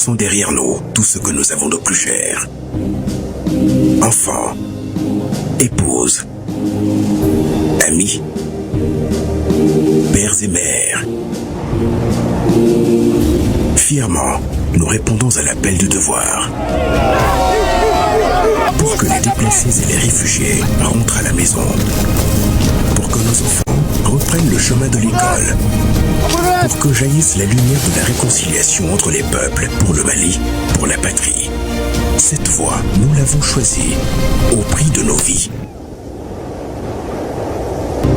laissons derrière nous tout ce que nous avons de plus cher. Enfants, épouses, amis, pères et mères. Fièrement, nous répondons à l'appel du devoir. Pour que les déplacés et les réfugiés rentrent à la maison. Pour que nos enfants reprennent le chemin de l'école. Pour que jaillisse la lumière de la réconciliation entre les peuples, pour le Mali, pour la patrie. Cette voie, nous l'avons choisie, au prix de nos vies.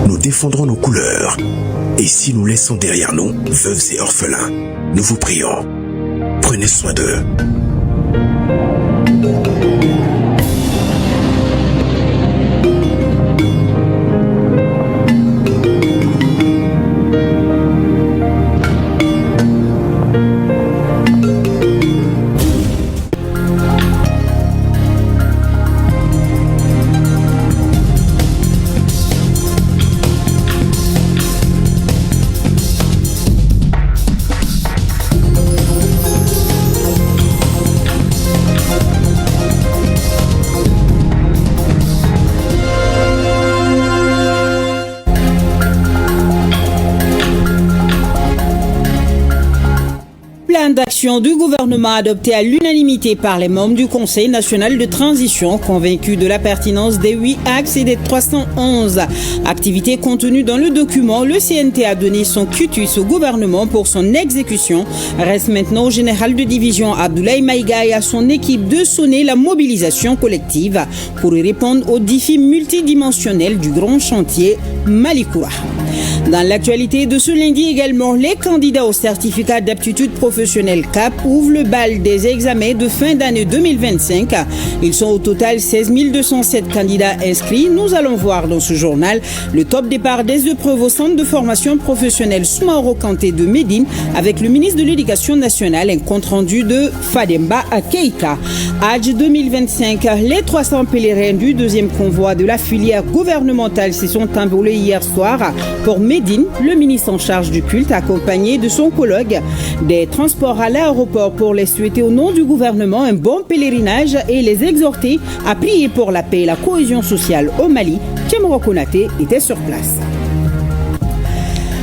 Nous défendrons nos couleurs. Et si nous laissons derrière nous veuves et orphelins, nous vous prions, prenez soin d'eux. D'action du gouvernement adoptée à l'unanimité par les membres du Conseil national de transition, convaincus de la pertinence des 8 axes et des 311 activités contenues dans le document. Le CNT a donné son cutus au gouvernement pour son exécution. Reste maintenant au général de division Abdoulaye Maïga et à son équipe de sonner la mobilisation collective pour y répondre aux défis multidimensionnels du grand chantier Malikoura. Dans l'actualité de ce lundi également, les candidats au certificat d'aptitude professionnelle CAP ouvrent le bal des examens de fin d'année 2025. Ils sont au total 16 207 candidats inscrits. Nous allons voir dans ce journal le top départ des épreuves au centre de formation professionnelle Soumaoro Kanté de Médine avec le ministre de l'Éducation nationale, un compte rendu de Fademba Keïta. Hajj 2025, les 300 pèlerins du deuxième convoi de la filière gouvernementale se sont envolés hier soir pour Médine, le ministre en charge du culte, accompagné de son collègue des transports à l'aéroport pour les souhaiter au nom du gouvernement un bon pèlerinage et les exhorter à prier pour la paix et la cohésion sociale au Mali. Tchémoro Konaté était sur place.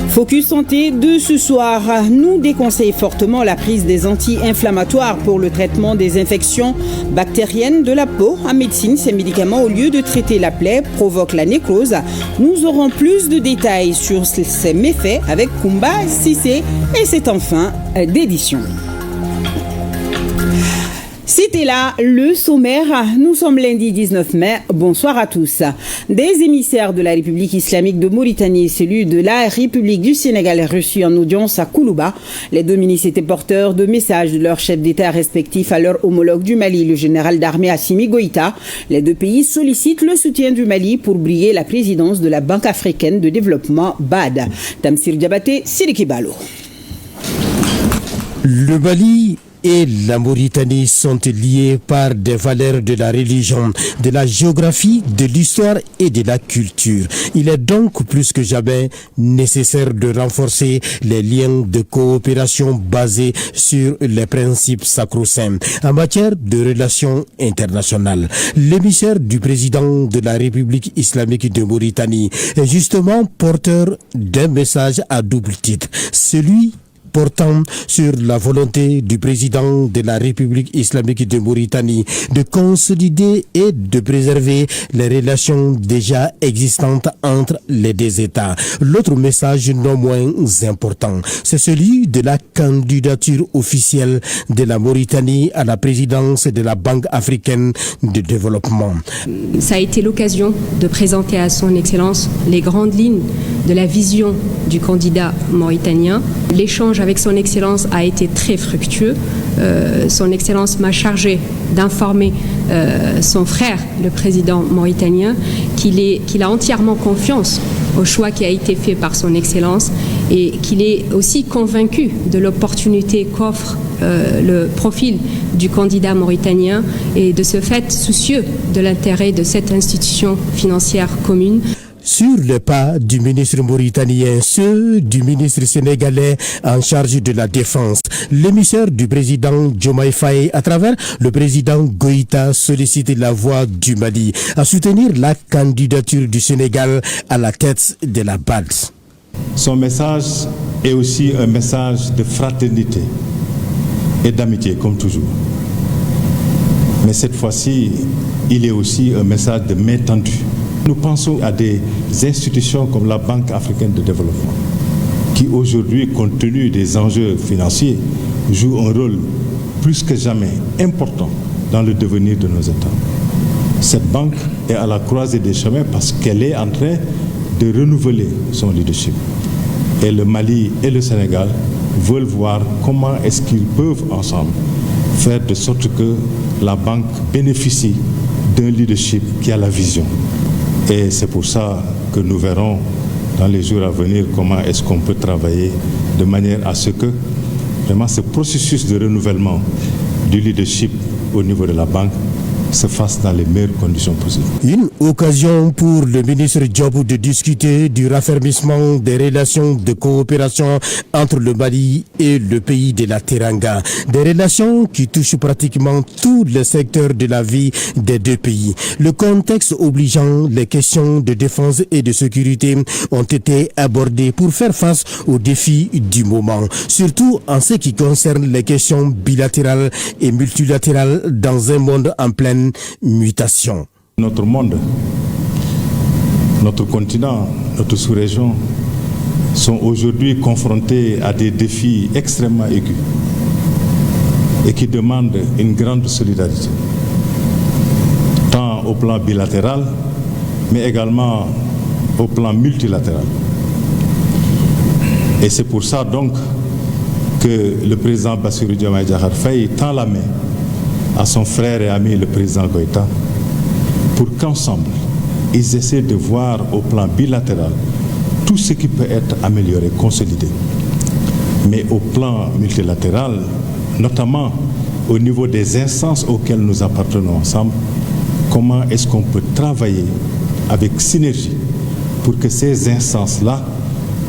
Focus santé de ce soir nous déconseille fortement la prise des anti-inflammatoires pour le traitement des infections bactériennes de la peau. En médecine, ces médicaments, au lieu de traiter la plaie, provoquent la nécrose. Nous aurons plus de détails sur ces méfaits avec Kumba Sissé et c'est en fin d'édition. C'était là le sommaire. Nous sommes lundi 19 mai. Bonsoir à tous. Des émissaires de la République islamique de Mauritanie et celui de la République du Sénégal reçus en audience à Koulouba. Les deux ministres étaient porteurs de messages de leurs chefs d'État respectifs à leur homologue du Mali, le général d'armée Assimi Goïta. Les deux pays sollicitent le soutien du Mali pour briguer la présidence de la Banque africaine de développement BAD. Tamsir Diabaté, Sidiki Balo. Le Mali et la Mauritanie sont liés par des valeurs de la religion, de la géographie, de l'histoire et de la culture. Il est donc plus que jamais nécessaire de renforcer les liens de coopération basés sur les principes sacro-saints en matière de relations internationales. L'émissaire du président de la République islamique de Mauritanie est justement porteur d'un message à double titre, celui portant sur la volonté du président de la République islamique de Mauritanie de consolider et de préserver les relations déjà existantes entre les deux États. L'autre message non moins important, c'est celui de la candidature officielle de la Mauritanie à la présidence de la Banque africaine de développement. Ça a été l'occasion de présenter à son Excellence les grandes lignes de la vision du candidat mauritanien. L'échange avec son Excellence a été très fructueux. Son Excellence m'a chargé d'informer son frère, le président mauritanien, qu'il a entièrement confiance au choix qui a été fait par son Excellence et qu'il est aussi convaincu de l'opportunité qu'offre le profil du candidat mauritanien et de ce fait soucieux de l'intérêt de cette institution financière commune. Sur le pas du ministre mauritanien, ceux du ministre sénégalais en charge de la défense, l'émissaire du président Diomaye Faye, à travers le président Goïta, sollicite la voix du Mali à soutenir la candidature du Sénégal à la tête de la BAD. Son message est aussi un message de fraternité et d'amitié, comme toujours. Mais cette fois-ci, il est aussi un message de main tendue. Nous pensons à des institutions comme la Banque africaine de développement, qui aujourd'hui, compte tenu des enjeux financiers, joue un rôle plus que jamais important dans le devenir de nos États. Cette banque est à la croisée des chemins parce qu'elle est en train de renouveler son leadership. Et le Mali et le Sénégal veulent voir comment est-ce qu'ils peuvent ensemble faire de sorte que la banque bénéficie d'un leadership qui a la vision. Et c'est pour ça que nous verrons dans les jours à venir comment est-ce qu'on peut travailler de manière à ce que vraiment ce processus de renouvellement du leadership au niveau de la banque se fasse dans les meilleures conditions possibles. Une occasion pour le ministre Diop de discuter du raffermissement des relations de coopération entre le Mali et le pays de la Teranga. Des relations qui touchent pratiquement tous les secteurs de la vie des deux pays. Le contexte obligeant, les questions de défense et de sécurité ont été abordées pour faire face aux défis du moment. Surtout en ce qui concerne les questions bilatérales et multilatérales dans un monde en pleine mutation. Notre monde, notre continent, notre sous-région sont aujourd'hui confrontés à des défis extrêmement aigus et qui demandent une grande solidarité, tant au plan bilatéral, mais également au plan multilatéral. Et c'est pour ça donc que le président Bassirou Diomaye Diakhar Faye tend la main à son frère et ami le président Goïta pour qu'ensemble, ils essaient de voir au plan bilatéral tout ce qui peut être amélioré, consolidé. Mais au plan multilatéral, notamment au niveau des instances auxquelles nous appartenons ensemble, comment est-ce qu'on peut travailler avec synergie pour que ces instances-là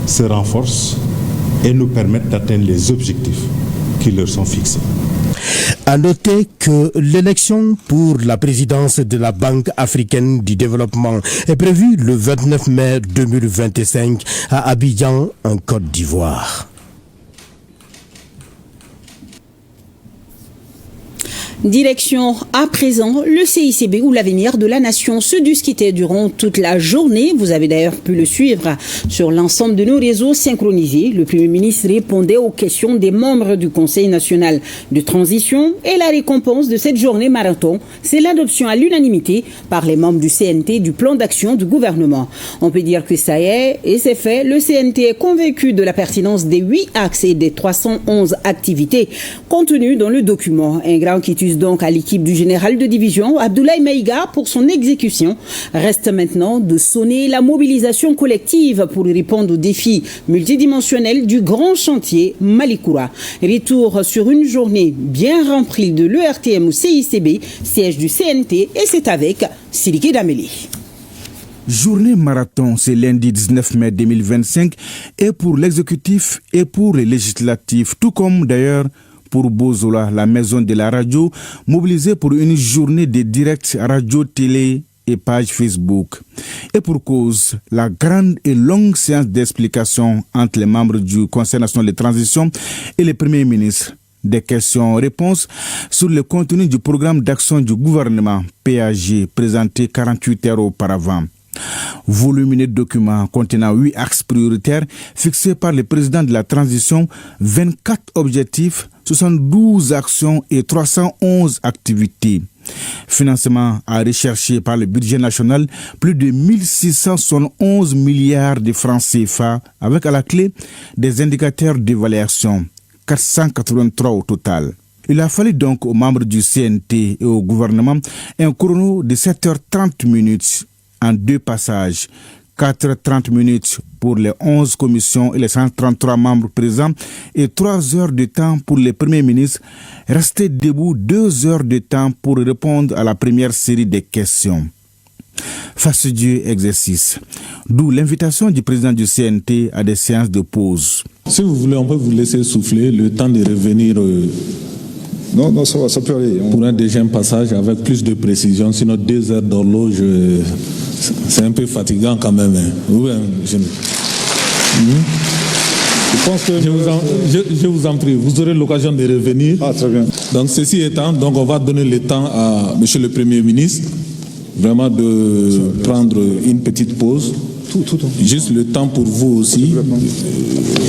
se renforcent et nous permettent d'atteindre les objectifs qui leur sont fixés. À noter que l'élection pour la présidence de la Banque africaine du développement est prévue le 29 mai 2025 à Abidjan, en Côte d'Ivoire. Direction à présent le CICB où l'avenir de la nation se discutait durant toute la journée. Vous avez d'ailleurs pu le suivre sur l'ensemble de nos réseaux synchronisés. Le Premier ministre répondait aux questions des membres du Conseil national de transition et la récompense de cette journée marathon, c'est l'adoption à l'unanimité par les membres du CNT du plan d'action du gouvernement. On peut dire que ça y est et c'est fait. Le CNT est convaincu de la pertinence des 8 axes et des 311 activités contenues dans le document. Un grand quitus donc à l'équipe du général de division Abdoulaye Maïga pour son exécution. Reste maintenant de sonner la mobilisation collective pour répondre aux défis multidimensionnels du grand chantier Malikoura. Retour sur une journée bien remplie de l'ERTM au CICB, siège du CNT, et c'est avec Sidiki Dameli. Journée marathon, c'est lundi 19 mai 2025 et pour l'exécutif et pour les législatifs, tout comme d'ailleurs pour Bozola, la maison de la radio, mobilisée pour une journée de direct radio, télé et page Facebook. Et pour cause, la grande et longue séance d'explication entre les membres du Conseil national de transition et le Premier ministre. Des questions-réponses sur le contenu du programme d'action du gouvernement PAG présenté 48 heures auparavant. Volumineux document contenant 8 axes prioritaires fixés par le président de la transition, 24 objectifs, 72 actions et 311 activités. Financement à rechercher par le budget national, plus de 1671 milliards de francs CFA, avec à la clé des indicateurs d'évaluation, 483 au total. Il a fallu donc aux membres du CNT et au gouvernement un chrono de 7h30 minutes en 2 passages, 4h30 minutes pour les 11 commissions et les 133 membres présents et 3 heures de temps pour les premiers ministres, restés debout 2 heures de temps pour répondre à la première série de questions. Fastidieux exercice. D'où l'invitation du président du CNT à des séances de pause. Si vous voulez, on peut vous laisser souffler le temps de revenir. Non, ça peut aller. Pour un deuxième passage avec plus de précision, sinon 2 heures d'horloge, c'est un peu fatigant quand même. Oui, je pense que je vous en prie, vous aurez l'occasion de revenir. Ah, très bien. Donc, ceci étant, on va donner le temps à Monsieur le Premier ministre, vraiment de prendre une petite pause. Juste le temps pour vous aussi.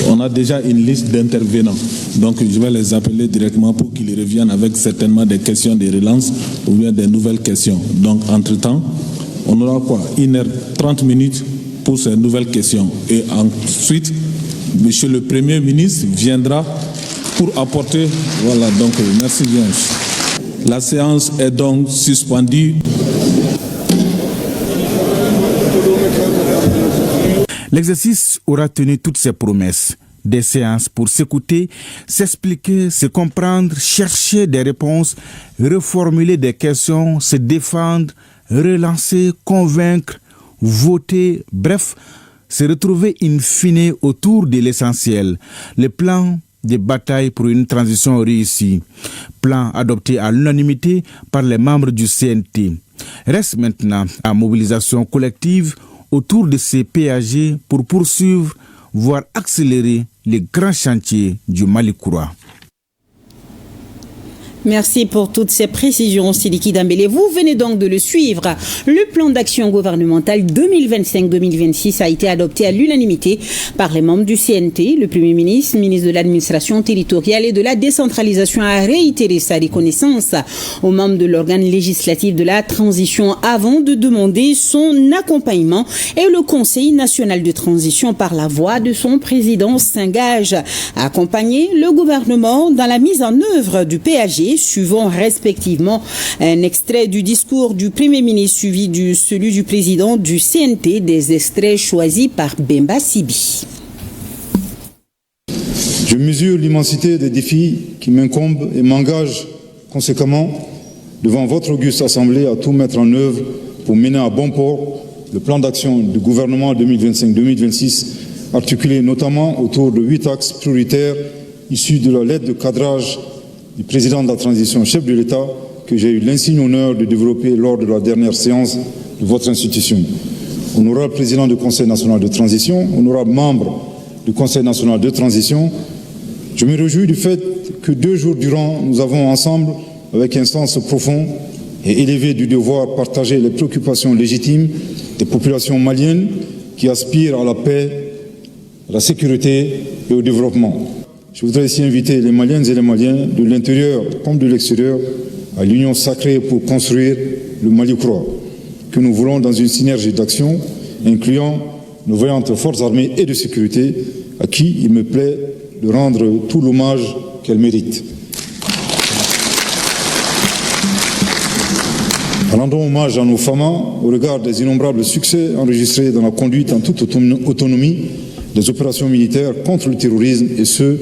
On a déjà une liste d'intervenants. Donc je vais les appeler directement pour qu'ils reviennent avec certainement des questions de relance ou bien des nouvelles questions. Donc entre-temps, on aura 1h30 pour ces nouvelles questions. Et ensuite, Monsieur le Premier ministre viendra pour apporter... Voilà, donc merci bien. La séance est donc suspendue. L'exercice aura tenu toutes ses promesses. Des séances pour s'écouter, s'expliquer, se comprendre, chercher des réponses, reformuler des questions, se défendre, relancer, convaincre, voter, bref, se retrouver in fine autour de l'essentiel. Le plan de bataille pour une transition réussie. Plan adopté à l'unanimité par les membres du CNT. Reste maintenant à mobilisation collective autour de ces PAG pour poursuivre, voire accélérer les grands chantiers du Mali-Koura. Merci pour toutes ces précisions, Sidiki Dambélé. Vous venez donc de le suivre. Le plan d'action gouvernemental 2025-2026 a été adopté à l'unanimité par les membres du CNT. Le Premier ministre, ministre de l'Administration territoriale et de la décentralisation a réitéré sa reconnaissance aux membres de l'organe législatif de la transition avant de demander son accompagnement. Et le Conseil national de transition, par la voix de son président, s'engage à accompagner le gouvernement dans la mise en œuvre du PAG, suivant respectivement un extrait du discours du Premier ministre suivi de celui du président du CNT, des extraits choisis par Bemba Sibi. Je mesure l'immensité des défis qui m'incombent et m'engage conséquemment devant votre auguste assemblée à tout mettre en œuvre pour mener à bon port le plan d'action du gouvernement 2025-2026, articulé notamment autour de 8 axes prioritaires issus de la lettre de cadrage du président de la transition, chef de l'État, que j'ai eu l'insigne honneur de développer lors de la dernière séance de votre institution. Honorable président du Conseil national de transition, honorable membre du Conseil national de transition, je me réjouis du fait que 2 jours durant, nous avons ensemble, avec un sens profond et élevé du devoir, partagé les préoccupations légitimes des populations maliennes qui aspirent à la paix, à la sécurité et au développement. Je voudrais ici inviter les Maliennes et les Maliens de l'intérieur comme de l'extérieur à l'union sacrée pour construire le Mali-Koura, que nous voulons dans une synergie d'action incluant nos vaillantes forces armées et de sécurité, à qui il me plaît de rendre tout l'hommage qu'elles méritent. Rendons hommage à nos FAMA au regard des innombrables succès enregistrés dans la conduite en toute autonomie des opérations militaires contre le terrorisme, et ce,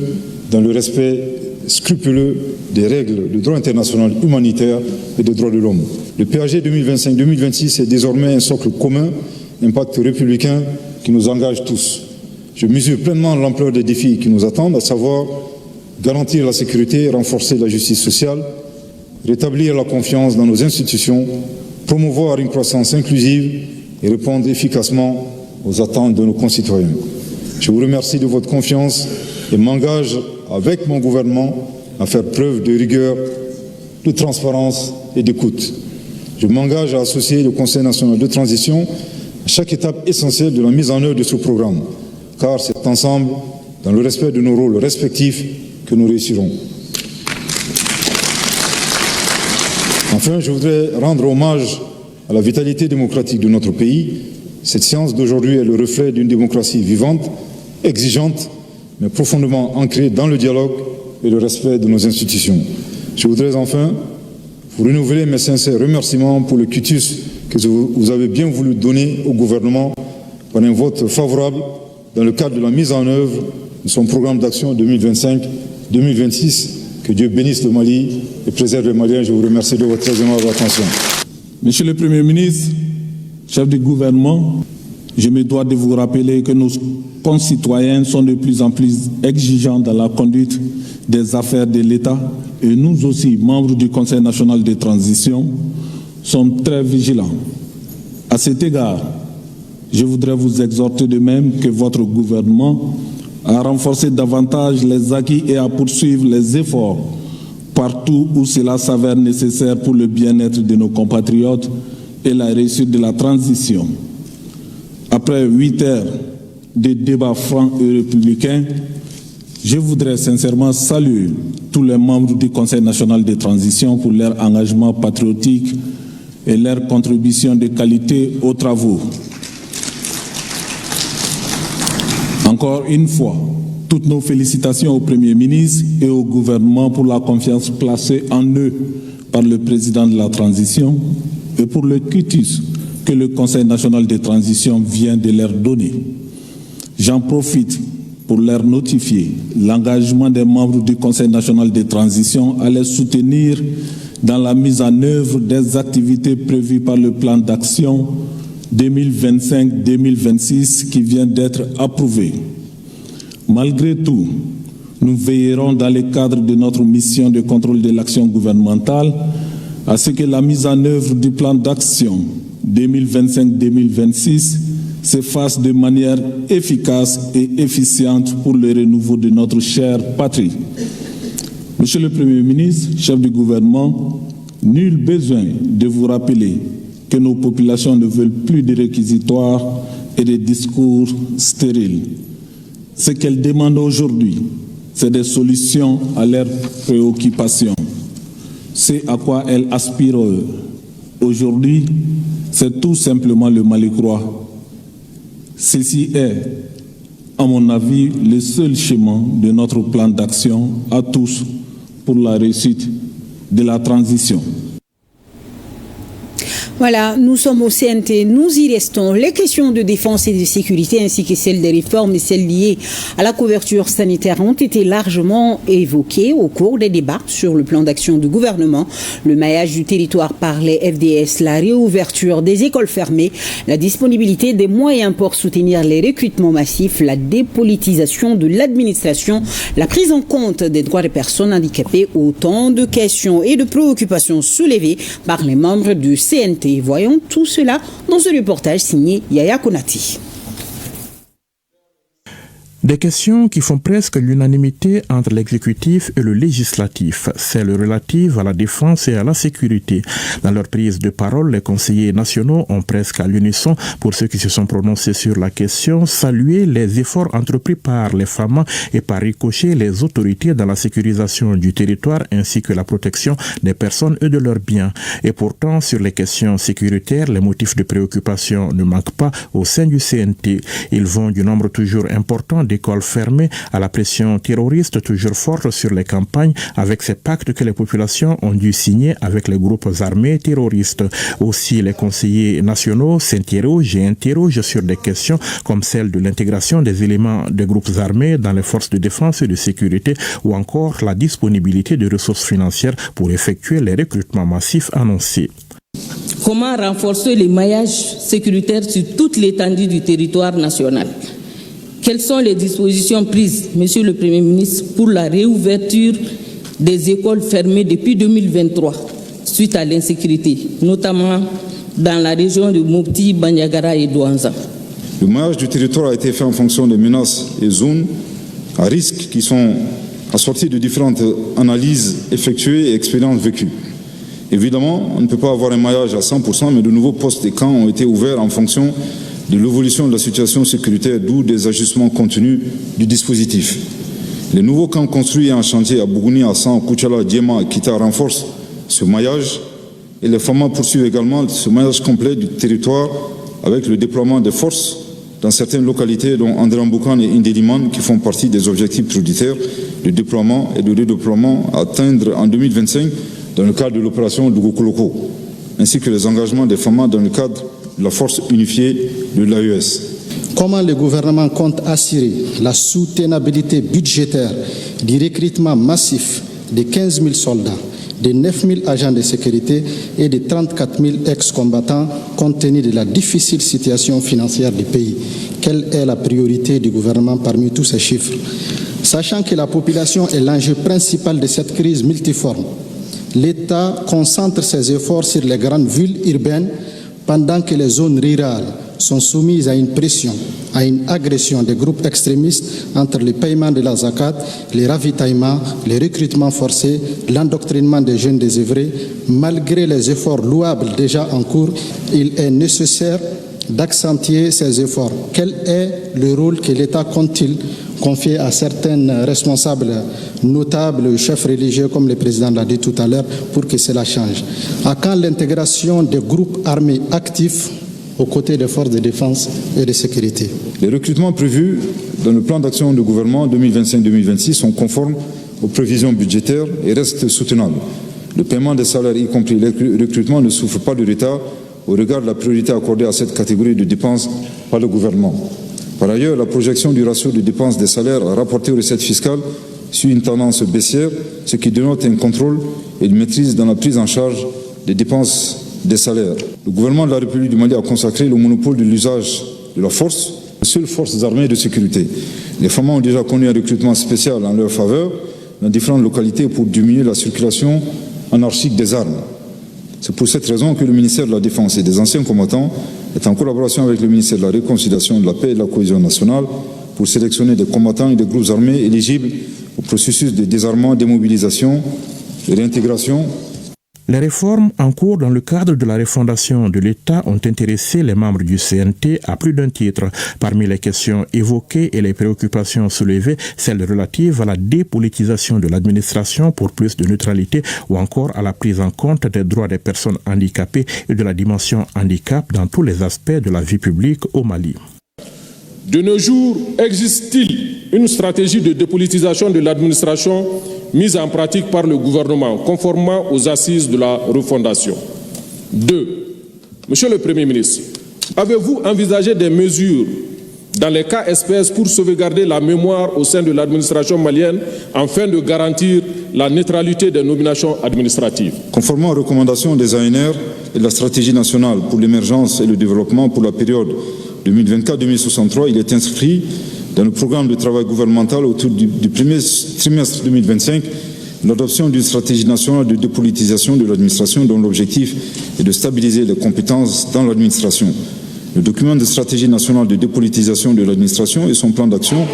dans le respect scrupuleux des règles du droit international humanitaire et des droits de l'homme. Le PAG 2025-2026 est désormais un socle commun, un pacte républicain qui nous engage tous. Je mesure pleinement l'ampleur des défis qui nous attendent, à savoir garantir la sécurité, renforcer la justice sociale, rétablir la confiance dans nos institutions, promouvoir une croissance inclusive et répondre efficacement aux attentes de nos concitoyens. Je vous remercie de votre confiance et m'engage avec mon gouvernement à faire preuve de rigueur, de transparence et d'écoute. Je m'engage à associer le Conseil national de transition à chaque étape essentielle de la mise en œuvre de ce programme, car c'est ensemble, dans le respect de nos rôles respectifs, que nous réussirons. Enfin, je voudrais rendre hommage à la vitalité démocratique de notre pays. Cette séance d'aujourd'hui est le reflet d'une démocratie vivante, exigeante, mais profondément ancrée dans le dialogue et le respect de nos institutions. Je voudrais enfin vous renouveler mes sincères remerciements pour le quitus que vous avez bien voulu donner au gouvernement par un vote favorable dans le cadre de la mise en œuvre de son programme d'action 2025-2026. Que Dieu bénisse le Mali et préserve les Maliens. Je vous remercie de votre très aimable attention. Monsieur le Premier ministre, Chef du gouvernement, je me dois de vous rappeler que nos concitoyens sont de plus en plus exigeants dans la conduite des affaires de l'État et nous aussi, membres du Conseil national de transition, sommes très vigilants. À cet égard, je voudrais vous exhorter de même que votre gouvernement à renforcer davantage les acquis et à poursuivre les efforts partout où cela s'avère nécessaire pour le bien-être de nos compatriotes et la réussite de la transition. Après 8 heures de débats francs et républicains, je voudrais sincèrement saluer tous les membres du Conseil national de transition pour leur engagement patriotique et leur contribution de qualité aux travaux. Encore une fois, toutes nos félicitations au Premier ministre et au gouvernement pour la confiance placée en eux par le président de la transition et pour le quitus que le Conseil national de transition vient de leur donner. J'en profite pour leur notifier l'engagement des membres du Conseil national de transition à les soutenir dans la mise en œuvre des activités prévues par le plan d'action 2025-2026 qui vient d'être approuvé. Malgré tout, nous veillerons dans le cadre de notre mission de contrôle de l'action gouvernementale à ce que la mise en œuvre du plan d'action 2025-2026 se fasse de manière efficace et efficiente pour le renouveau de notre chère patrie. Monsieur le Premier ministre, chef du gouvernement, nul besoin de vous rappeler que nos populations ne veulent plus de réquisitoires et de discours stériles. Ce qu'elles demandent aujourd'hui, c'est des solutions à leurs préoccupations. C'est à quoi elles aspirent aujourd'hui, c'est tout simplement le Mali-Croix. Ceci est, à mon avis, le seul chemin de notre plan d'action à tous pour la réussite de la transition. Voilà, nous sommes au CNT, nous y restons. Les questions de défense et de sécurité ainsi que celles des réformes et celles liées à la couverture sanitaire ont été largement évoquées au cours des débats sur le plan d'action du gouvernement. Le maillage du territoire par les FDS, la réouverture des écoles fermées, la disponibilité des moyens pour soutenir les recrutements massifs, la dépolitisation de l'administration, la prise en compte des droits des personnes handicapées, autant de questions et de préoccupations soulevées par les membres du CNT. Voyons tout cela dans ce reportage signé Yaya Konati. Des questions qui font presque l'unanimité entre l'exécutif et le législatif, celles relatives à la défense et à la sécurité. Dans leur prise de parole, les conseillers nationaux ont presque à l'unisson, pour ceux qui se sont prononcés sur la question, salué les efforts entrepris par les femmes et par ricochet les autorités dans la sécurisation du territoire ainsi que la protection des personnes et de leurs biens. Et pourtant, sur les questions sécuritaires, les motifs de préoccupation ne manquent pas au sein du CNT. Ils vont du nombre toujours important d'écoles fermées à la pression terroriste toujours forte sur les campagnes avec ces pactes que les populations ont dû signer avec les groupes armés terroristes. Aussi, les conseillers nationaux s'interrogent et interrogent sur des questions comme celle de l'intégration des éléments des groupes armés dans les forces de défense et de sécurité ou encore la disponibilité de ressources financières pour effectuer les recrutements massifs annoncés. Comment renforcer les maillages sécuritaires sur toute l'étendue du territoire national? Quelles sont les dispositions prises, Monsieur le Premier ministre, pour la réouverture des écoles fermées depuis 2023 suite à l'insécurité, notamment dans la région de Mopti, Bandiagara et Douanza? Le maillage du territoire a été fait en fonction des menaces et zones à risque qui sont assorties de différentes analyses effectuées et expériences vécues. Évidemment, on ne peut pas avoir un maillage à 100%, mais de nouveaux postes et camps ont été ouverts en fonction de l'évolution de la situation sécuritaire, d'où des ajustements contenus du dispositif. Les nouveaux camps construits en chantier à Bougouni, Hassan, Kouchala, Diema et Kita renforcent ce maillage et les FAMA poursuivent également ce maillage complet du territoire avec le déploiement des forces dans certaines localités dont Andramboukan et Indeliman qui font partie des objectifs prioritaires de déploiement et de redéploiement à atteindre en 2025 dans le cadre de l'opération Dougokoloko, ainsi que les engagements des FAMA dans le cadre de la force unifiée de l'AES. Comment le gouvernement compte assurer la soutenabilité budgétaire du recrutement massif de 15 000 soldats de 9 000 agents de sécurité et de 34 000 ex-combattants compte tenu de la difficile situation financière du pays. Quelle est la priorité du gouvernement parmi tous ces chiffres? Sachant que la population est l'enjeu principal de cette crise multiforme, l'État concentre ses efforts sur les grandes villes urbaines pendant que les zones rurales sont soumises à une pression, à une agression des groupes extrémistes entre le paiement de la zakat, les ravitaillements, les recrutements forcés, l'endoctrinement des jeunes désœuvrés. Malgré les efforts louables déjà en cours, il est nécessaire d'accentuer ces efforts. Quel est le rôle que l'État compte-t-il confier à certains responsables notables, chefs religieux, comme le président l'a dit tout à l'heure, pour que cela change? À quand l'intégration des groupes armés actifs aux côtés des forces de défense et de sécurité? Les recrutements prévus dans le plan d'action du gouvernement 2025-2026 sont conformes aux prévisions budgétaires et restent soutenables. Le paiement des salaires, y compris les recrutements, ne souffre pas de retard au regard de la priorité accordée à cette catégorie de dépenses par le gouvernement. Par ailleurs, la projection du ratio de dépenses des salaires rapportés aux recettes fiscales suit une tendance baissière, ce qui dénote un contrôle et une maîtrise dans la prise en charge des dépenses des salaires. Le gouvernement de la République du Mali a consacré le monopole de l'usage de la force aux seules forces armées de sécurité. Les femmes ont déjà connu un recrutement spécial en leur faveur dans différentes localités pour diminuer la circulation anarchique des armes. C'est pour cette raison que le ministère de la Défense et des anciens combattants est en collaboration avec le ministère de la Réconciliation, de la Paix et de la Cohésion nationale pour sélectionner des combattants et des groupes armés éligibles au processus de désarmement, démobilisation et réintégration. Les réformes en cours dans le cadre de la refondation de l'État ont intéressé les membres du CNT à plus d'un titre. Parmi les questions évoquées et les préoccupations soulevées, celles relatives à la dépolitisation de l'administration pour plus de neutralité ou encore à la prise en compte des droits des personnes handicapées et de la dimension handicap dans tous les aspects de la vie publique au Mali. De nos jours, existe-t-il une stratégie de dépolitisation de l'administration mise en pratique par le gouvernement, conformément aux assises de la refondation? 2. Monsieur le Premier ministre, avez-vous envisagé des mesures dans les cas espèces pour sauvegarder la mémoire au sein de l'administration malienne afin de garantir la neutralité des nominations administratives? Conformément aux recommandations des ANR et de la stratégie nationale pour l'émergence et le développement pour la période 2024-2063, il est inscrit dans le programme de travail gouvernemental autour du premier trimestre 2025 l'adoption d'une stratégie nationale de dépolitisation de l'administration dont l'objectif est de stabiliser les compétences dans l'administration. Le document de stratégie nationale de dépolitisation de l'administration et son plan d'action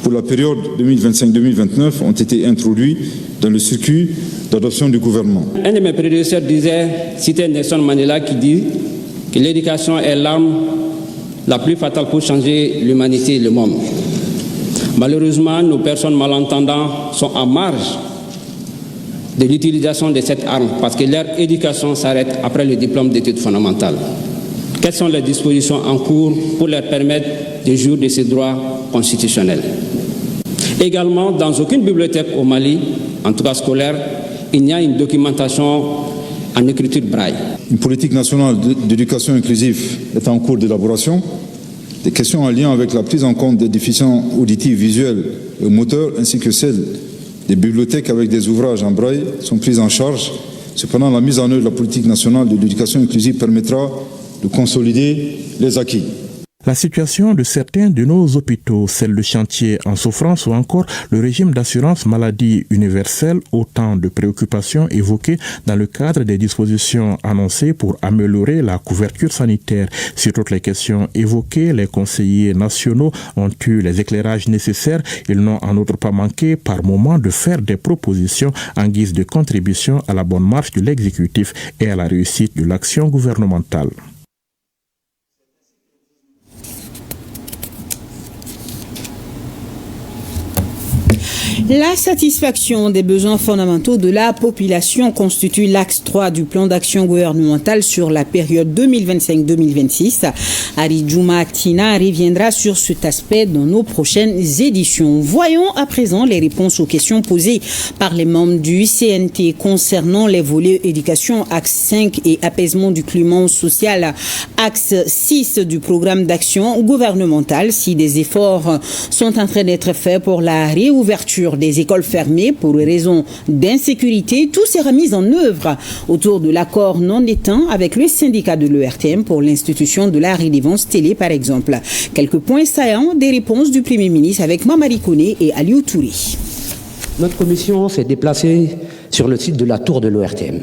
pour la période 2025-2029 ont été introduits dans le circuit d'adoption du gouvernement. Un de mes prédécesseurs citait Nelson Mandela qui dit que l'éducation est l'arme la plus fatale pour changer l'humanité et le monde. Malheureusement, nos personnes malentendantes sont en marge de l'utilisation de cette arme parce que leur éducation s'arrête après le diplôme d'études fondamentales. Quelles sont les dispositions en cours pour leur permettre de jouir de ces droits constitutionnels? Également, dans aucune bibliothèque au Mali, en tout cas scolaire, il n'y a une documentation en écriture braille. Une politique nationale d'éducation inclusive est en cours d'élaboration. Des questions en lien avec la prise en compte des déficients auditifs, visuels et moteurs, ainsi que celles des bibliothèques avec des ouvrages en braille sont prises en charge. Cependant, la mise en œuvre de la politique nationale de l'éducation inclusive permettra de consolider les acquis. La situation de certains de nos hôpitaux, celle de chantier en souffrance ou encore le régime d'assurance maladie universelle, autant de préoccupations évoquées dans le cadre des dispositions annoncées pour améliorer la couverture sanitaire. Sur toutes les questions évoquées, les conseillers nationaux ont eu les éclairages nécessaires. Ils n'ont en outre pas manqué par moment de faire des propositions en guise de contribution à la bonne marche de l'exécutif et à la réussite de l'action gouvernementale. La satisfaction des besoins fondamentaux de la population constitue l'axe 3 du plan d'action gouvernemental sur la période 2025-2026. Ari Djouma Tina reviendra sur cet aspect dans nos prochaines éditions. Voyons à présent les réponses aux questions posées par les membres du CNT concernant les volets éducation, axe 5 et apaisement du climat social, axe 6 du programme d'action gouvernemental. Si des efforts sont en train d'être faits pour la réouverture des écoles fermées pour raisons d'insécurité, tout sera mis en œuvre autour de l'accord non éteint avec le syndicat de l'ERTM pour l'institution de la redevance télé, par exemple. Quelques points saillants des réponses du Premier ministre avec Mamadi Koné et Aliou Touré. Notre commission s'est déplacée sur le site de la tour de l'ERTM.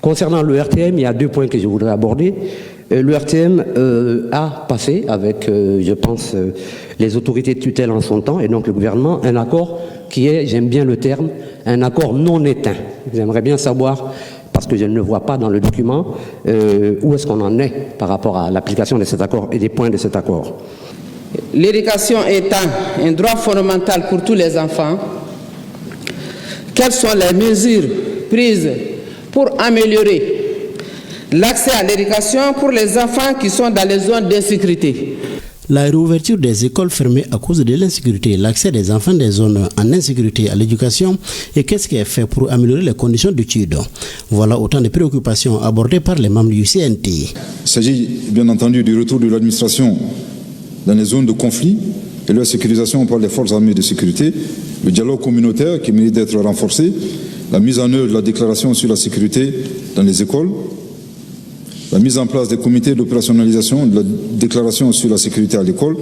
Concernant l'ERTM, il y a 2 points que je voudrais aborder. L'ERTM a passé avec, je pense, les autorités de tutelle en son temps, et donc le gouvernement, un accord qui est, j'aime bien le terme, un accord non éteint. J'aimerais bien savoir, parce que je ne le vois pas dans le document, où est-ce qu'on en est par rapport à l'application de cet accord et des points de cet accord. L'éducation étant un droit fondamental pour tous les enfants, quelles sont les mesures prises pour améliorer l'accès à l'éducation pour les enfants qui sont dans les zones d'insécurité? La réouverture des écoles fermées à cause de l'insécurité, l'accès des enfants des zones en insécurité à l'éducation et qu'est-ce qui est fait pour améliorer les conditions d'études. Voilà autant de préoccupations abordées par les membres du CNT. Il s'agit bien entendu du retour de l'administration dans les zones de conflit et leur sécurisation par les forces armées de sécurité, le dialogue communautaire qui mérite d'être renforcé, la mise en œuvre de la déclaration sur la sécurité dans les écoles, la mise en place des comités d'opérationnalisation de la déclaration sur la sécurité à l'école,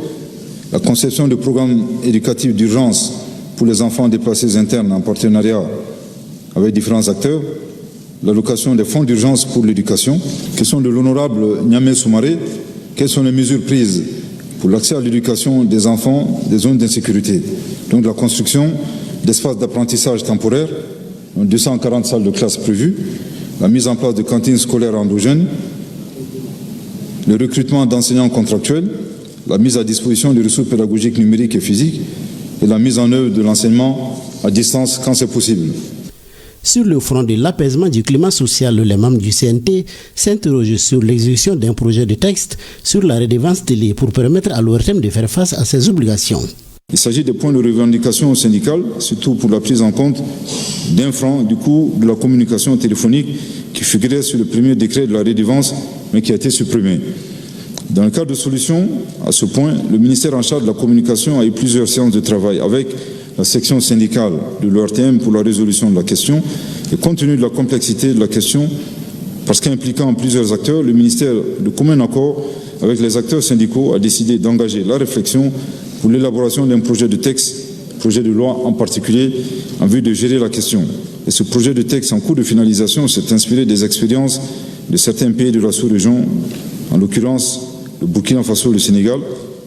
la conception de programmes éducatifs d'urgence pour les enfants déplacés internes en partenariat avec différents acteurs, l'allocation des fonds d'urgence pour l'éducation. Question de l'honorable Niamé Soumaré, quelles sont les mesures prises pour l'accès à l'éducation des enfants des zones d'insécurité? Donc la construction d'espaces d'apprentissage temporaires, 240 salles de classe prévues, la mise en place de cantines scolaires endogènes, le recrutement d'enseignants contractuels, la mise à disposition des ressources pédagogiques numériques et physiques et la mise en œuvre de l'enseignement à distance quand c'est possible. Sur le front de l'apaisement du climat social, les membres du CNT s'interrogent sur l'exécution d'un projet de texte sur la redevance télé pour permettre à l'ORTM de faire face à ses obligations. Il s'agit des points de revendication syndicale, surtout pour la prise en compte d'un franc du coût de la communication téléphonique qui figurait sur le premier décret de la redevance, mais qui a été supprimé. Dans le cadre de solutions à ce point, le ministère en charge de la communication a eu plusieurs séances de travail avec la section syndicale de l'ORTM pour la résolution de la question. Et compte tenu de la complexité de la question, parce qu'impliquant plusieurs acteurs, le ministère, de commun accord avec les acteurs syndicaux, a décidé d'engager la réflexion pour l'élaboration d'un projet de texte, projet de loi en particulier, en vue de gérer la question. Et ce projet de texte en cours de finalisation s'est inspiré des expériences de certains pays de la sous-région, en l'occurrence le Burkina Faso, le Sénégal.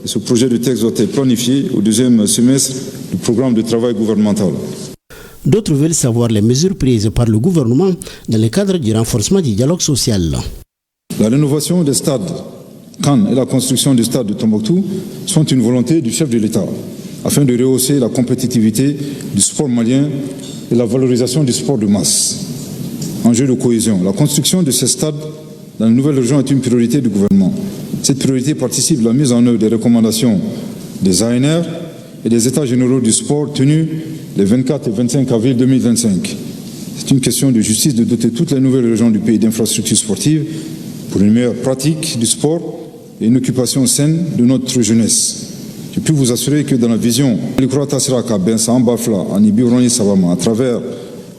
Et ce projet de texte doit être planifié au 2e semestre du programme de travail gouvernemental. D'autres veulent savoir les mesures prises par le gouvernement dans le cadre du renforcement du dialogue social. La rénovation des stades Cannes et la construction du stade de Tombouctou sont une volonté du chef de l'État afin de rehausser la compétitivité du sport malien et la valorisation du sport de masse. Enjeu de cohésion. La construction de ces stades dans la nouvelle région est une priorité du gouvernement. Cette priorité participe de la mise en œuvre des recommandations des ANR et des États généraux du sport tenus les 24 et 25 avril 2025. C'est une question de justice de doter toutes les nouvelles régions du pays d'infrastructures sportives pour une meilleure pratique du sport et une occupation saine de notre jeunesse. Je peux vous assurer que dans la vision à travers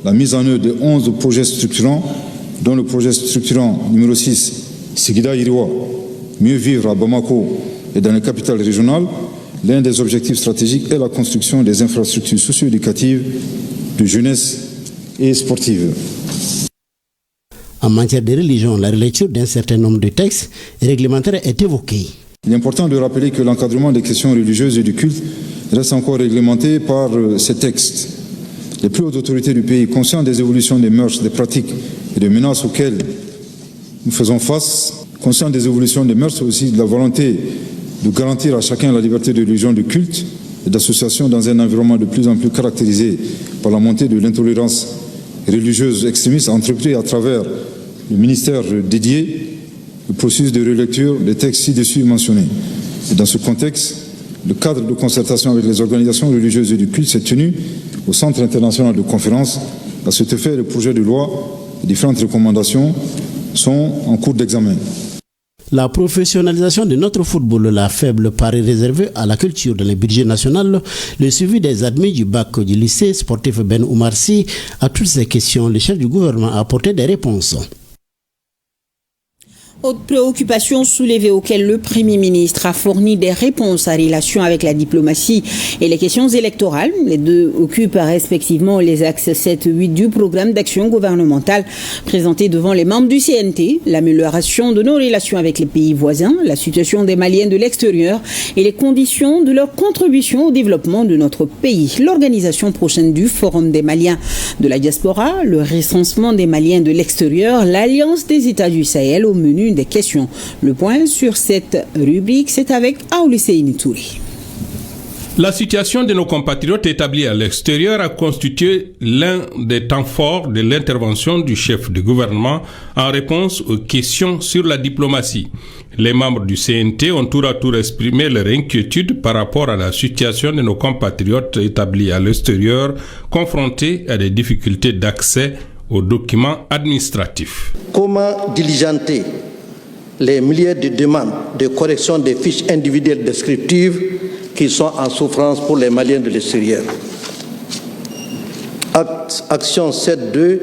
la mise en œuvre de 11 projets structurants, dont le projet structurant numéro 6, Sigida Iriwa, mieux vivre à Bamako et dans les capitales régionales, l'un des objectifs stratégiques est la construction des infrastructures socio-éducatives, de jeunesse et sportives. En matière de religion, la relecture d'un certain nombre de textes réglementaires est évoquée. Il est important de rappeler que l'encadrement des questions religieuses et du culte reste encore réglementé par ces textes. Les plus hautes autorités du pays, conscientes des évolutions des mœurs, des pratiques et des menaces auxquelles nous faisons face, conscients des évolutions des mœurs, aussi de la volonté de garantir à chacun la liberté de religion, de culte et d'association dans un environnement de plus en plus caractérisé par la montée de l'intolérance religieuse extrémiste, a entrepris à travers le ministère dédié le processus de relecture des textes ci-dessus mentionnés. Et dans ce contexte, le cadre de concertation avec les organisations religieuses et du culte s'est tenu au Centre international de conférences. À cet effet, le projet de loi et différentes recommandations sont en cours d'examen. La professionnalisation de notre football, la faible part réservée à la culture dans les budgets nationaux, le suivi des admis du bac du lycée sportif Ben Oumar Sy, à toutes ces questions, le chef du gouvernement a apporté des réponses. Autre préoccupation soulevée auxquelles le Premier ministre a fourni des réponses en relation avec la diplomatie et les questions électorales. Les deux occupent respectivement les axes 7 et 8 du programme d'action gouvernementale présenté devant les membres du CNT, l'amélioration de nos relations avec les pays voisins, la situation des Maliens de l'extérieur et les conditions de leur contribution au développement de notre pays. L'organisation prochaine du Forum des Maliens de la diaspora, le recensement des Maliens de l'extérieur, l'Alliance des États du Sahel au menu des questions. Le point sur cette rubrique, c'est avec Aoulisseïni Touré. La situation de nos compatriotes établis à l'extérieur a constitué l'un des temps forts de l'intervention du chef de gouvernement en réponse aux questions sur la diplomatie. Les membres du CNT ont tour à tour exprimé leur inquiétude par rapport à la situation de nos compatriotes établis à l'extérieur, confrontés à des difficultés d'accès aux documents administratifs. Comment diligenter les milliers de demandes de correction des fiches individuelles descriptives qui sont en souffrance pour les Maliens de l'extérieur? Action 7.2.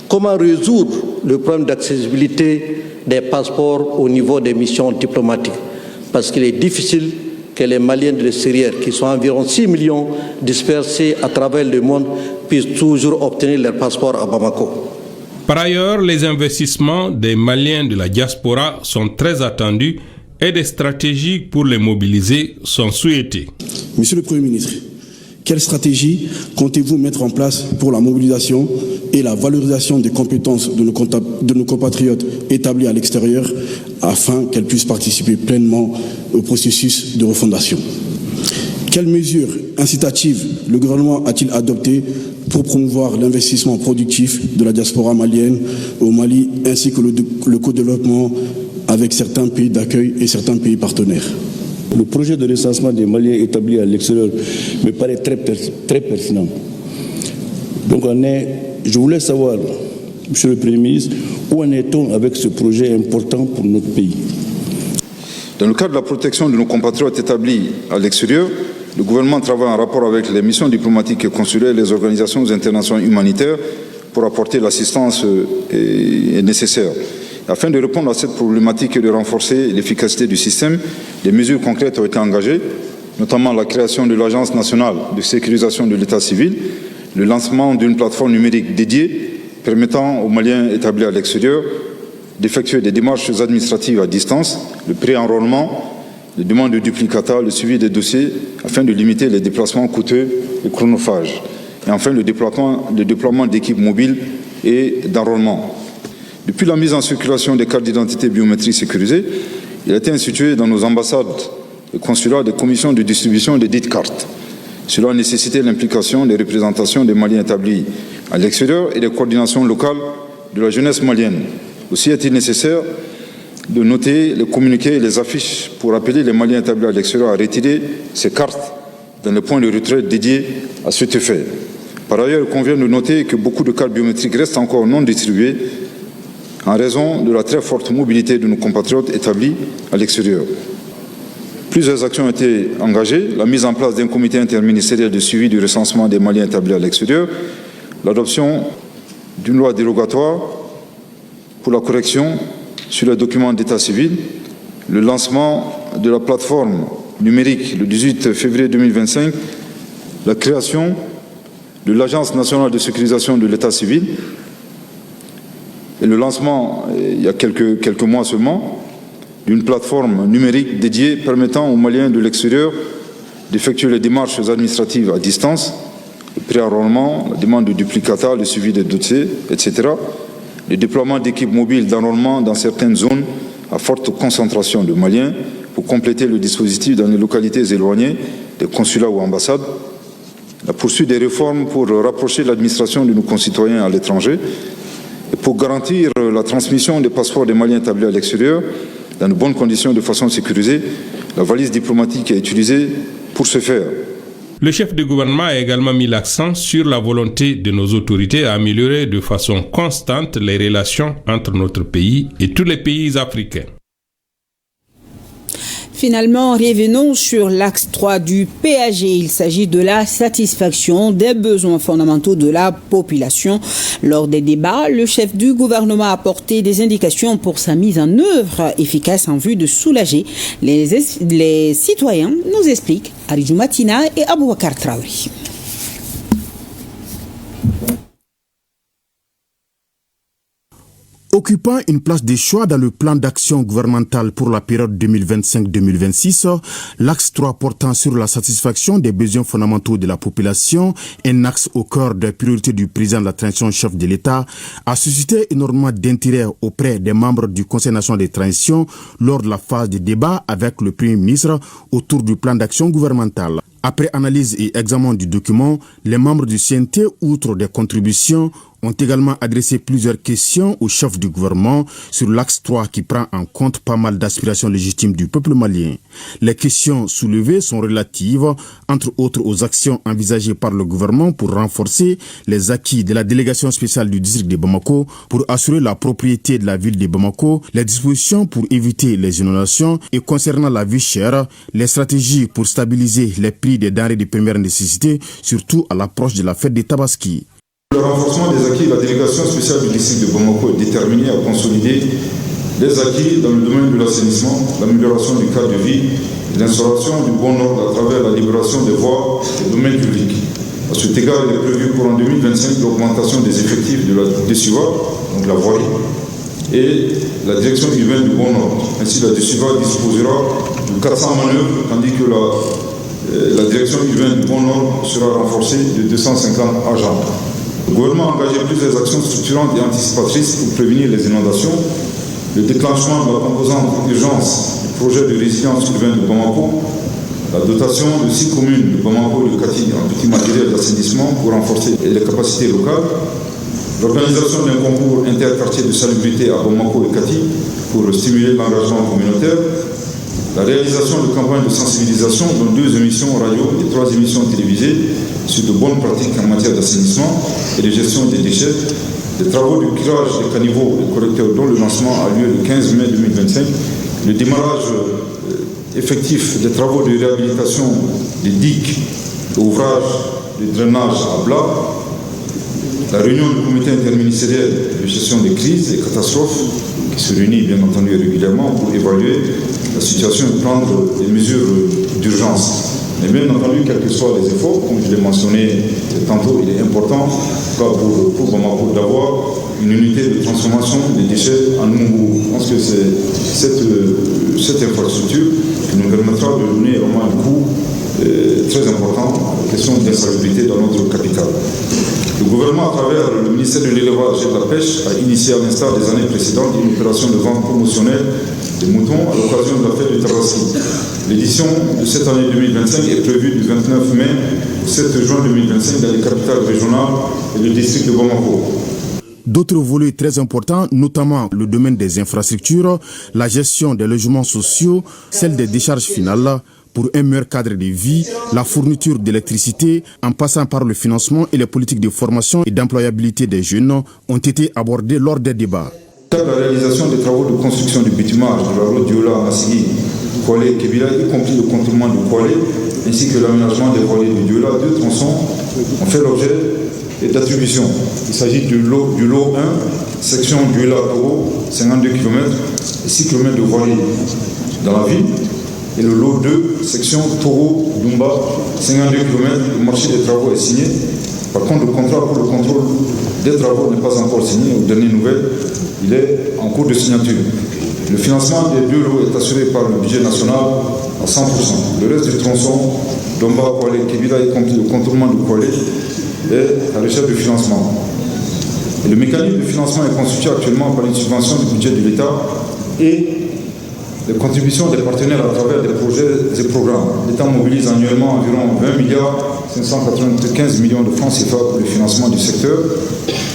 Comment résoudre le problème d'accessibilité des passeports au niveau des missions diplomatiques? Parce qu'il est difficile que les Maliens de l'extérieur, qui sont environ 6 millions dispersés à travers le monde, puissent toujours obtenir leur passeport à Bamako. Par ailleurs, les investissements des Maliens de la diaspora sont très attendus et des stratégies pour les mobiliser sont souhaitées. Monsieur le Premier ministre, quelle stratégie comptez-vous mettre en place pour la mobilisation et la valorisation des compétences de nos compatriotes établis à l'extérieur afin qu'elles puissent participer pleinement au processus de refondation? Quelles mesures incitatives le gouvernement a-t-il adoptées pour promouvoir l'investissement productif de la diaspora malienne au Mali ainsi que le co-développement avec certains pays d'accueil et certains pays partenaires? Le projet de recensement des Maliens établis à l'extérieur me paraît très pertinent. Donc je voulais savoir, Monsieur le Premier ministre, où en est-on avec ce projet important pour notre pays? Dans le cadre de la protection de nos compatriotes établis à l'extérieur, le gouvernement travaille en rapport avec les missions diplomatiques et consulaires et les organisations internationales humanitaires pour apporter l'assistance nécessaire. Afin de répondre à cette problématique et de renforcer l'efficacité du système, des mesures concrètes ont été engagées, notamment la création de l'Agence nationale de sécurisation de l'état civil, le lancement d'une plateforme numérique dédiée permettant aux Maliens établis à l'extérieur d'effectuer des démarches administratives à distance, le pré-enrôlement, les demandes de duplicata, le suivi des dossiers afin de limiter les déplacements coûteux et chronophages. Et enfin, le déploiement d'équipes mobiles et d'enrôlement. Depuis la mise en circulation des cartes d'identité biométriques sécurisées, il a été institué dans nos ambassades et consulats des commissions de distribution des dites cartes. Cela a nécessité l'implication des représentations des Maliens établis à l'extérieur et des coordinations locales de la jeunesse malienne. Aussi est-il nécessaire de noter les communiqués et les affiches pour appeler les Maliens établis à l'extérieur à retirer ces cartes dans les points de retrait dédiés à cet effet. Par ailleurs, il convient de noter que beaucoup de cartes biométriques restent encore non distribuées en raison de la très forte mobilité de nos compatriotes établis à l'extérieur. Plusieurs actions ont été engagées, la mise en place d'un comité interministériel de suivi du recensement des Maliens établis à l'extérieur, l'adoption d'une loi dérogatoire pour la correction sur les documents d'état civil, le lancement de la plateforme numérique le 18 février 2025, la création de l'Agence nationale de sécurisation de l'état civil et le lancement, il y a quelques mois seulement, d'une plateforme numérique dédiée permettant aux Maliens de l'extérieur d'effectuer les démarches administratives à distance, le pré-enrôlement, la demande de duplicata, le suivi des dossiers, etc., le déploiement d'équipes mobiles d'enrôlement dans certaines zones à forte concentration de Maliens pour compléter le dispositif dans les localités éloignées des consulats ou ambassades, la poursuite des réformes pour rapprocher l'administration de nos concitoyens à l'étranger et pour garantir la transmission des passeports des Maliens établis à l'extérieur dans de bonnes conditions de façon sécurisée. La valise diplomatique est utilisée pour ce faire. Le chef de gouvernement a également mis l'accent sur la volonté de nos autorités à améliorer de façon constante les relations entre notre pays et tous les pays africains. Finalement, revenons sur l'axe 3 du PAG. Il s'agit de la satisfaction des besoins fondamentaux de la population. Lors des débats, le chef du gouvernement a apporté des indications pour sa mise en œuvre efficace en vue de soulager les citoyens, nous expliquent Aridou Matina et Aboubakar Traoré. Occupant une place de choix dans le plan d'action gouvernemental pour la période 2025-2026, l'axe 3 portant sur la satisfaction des besoins fondamentaux de la population, un axe au cœur des priorités du président de la transition chef de l'État, a suscité énormément d'intérêt auprès des membres du Conseil national de transition lors de la phase de débat avec le Premier ministre autour du plan d'action gouvernemental. Après analyse et examen du document, les membres du CNT, outre des contributions, ont également adressé plusieurs questions au chef du gouvernement sur l'axe 3 qui prend en compte pas mal d'aspirations légitimes du peuple malien. Les questions soulevées sont relatives, entre autres, aux actions envisagées par le gouvernement pour renforcer les acquis de la délégation spéciale du district de Bamako pour assurer la propriété de la ville de Bamako, les dispositions pour éviter les inondations et concernant la vie chère, les stratégies pour stabiliser les prix des denrées de première nécessité, surtout à l'approche de la fête des Tabaski. Le renforcement des acquis, la délégation spéciale du district de Bamako est déterminée à consolider les acquis dans le domaine de l'assainissement, l'amélioration du cadre de vie, l'instauration du bon ordre à travers la libération des voies et domaines publics. À cet égard, il est prévu pour en 2025 l'augmentation des effectifs de la DSUVA, donc la voirie, et la direction urbaine du bon ordre. Ainsi, la DSUVA disposera de 400 manœuvres, tandis que la direction urbaine du bon ordre sera renforcée de 250 agents. Le gouvernement a engagé plusieurs actions structurantes et anticipatrices pour prévenir les inondations. Le déclenchement de la composante d'urgence du projet de résilience urbaine de Bamako, la dotation de 6 communes de Bamako et de Kati en petit matériel d'assainissement pour renforcer les capacités locales, l'organisation d'un concours interquartier de salubrité à Bamako et Kati pour stimuler l'engagement communautaire, la réalisation de campagnes de sensibilisation dont 2 émissions radio et 3 émissions télévisées sur de bonnes pratiques en matière d'assainissement et de gestion des déchets, des travaux de curage des caniveaux et collecteurs dont le lancement a lieu le 15 mai 2025, le démarrage effectif des travaux de réhabilitation des digues et ouvrages de drainage à Bla, la réunion du comité interministériel de gestion des crises et catastrophes qui se réunit bien entendu régulièrement pour évaluer la situation et prendre des mesures d'urgence. Mais bien entendu, quels que soient les efforts, comme je l'ai mentionné tantôt, il est important pour Bamako d'avoir une unité de transformation des déchets en Mungu. Je pense que c'est cette infrastructure qui nous permettra de donner vraiment un coup très important à la question de l'insalubrité dans notre capitale. Le gouvernement, à travers le ministère de l'Élevage et de la Pêche, a initié à l'instar des années précédentes une opération de vente promotionnelle des moutons à l'occasion de la fête de Tabaski. L'édition de cette année 2025 est prévue du 29 mai au 7 juin 2025 dans les capitales régionales et le district de Bamako. D'autres volets très importants, notamment le domaine des infrastructures, la gestion des logements sociaux, celle des décharges finales, pour un meilleur cadre de vie, la fourniture d'électricité, en passant par le financement et les politiques de formation et d'employabilité des jeunes, ont été abordés lors des débats. La réalisation des travaux de construction du bitumage de la route Diola, Massigi, Koualé, Kébila, y compris le contournement de Koualé, ainsi que l'aménagement des volets de Diola, 2 tronçons ont fait l'objet d'attribution. Il s'agit du lot 1, section Diola-Toro, 52 km, et 6 km de voirie dans la ville. Et le lot 2, section Toro-Dumba, 52 km, le marché des travaux est signé. Par contre, le contrat pour le contrôle des travaux n'est pas encore signé. Aux dernières nouvelles, il est en cours de signature. Le financement des 2 lots est assuré par le budget national à 100%. Le reste du tronçon, Domba, Koualé, Kébila, y compris le contournement de Koualé, est à l'échelle du financement. Et le mécanisme de financement est constitué actuellement par une subvention du budget de l'État et les contributions des partenaires à travers des projets et programmes. L'État mobilise annuellement environ 20 milliards 595 millions de francs CFA pour le financement du secteur,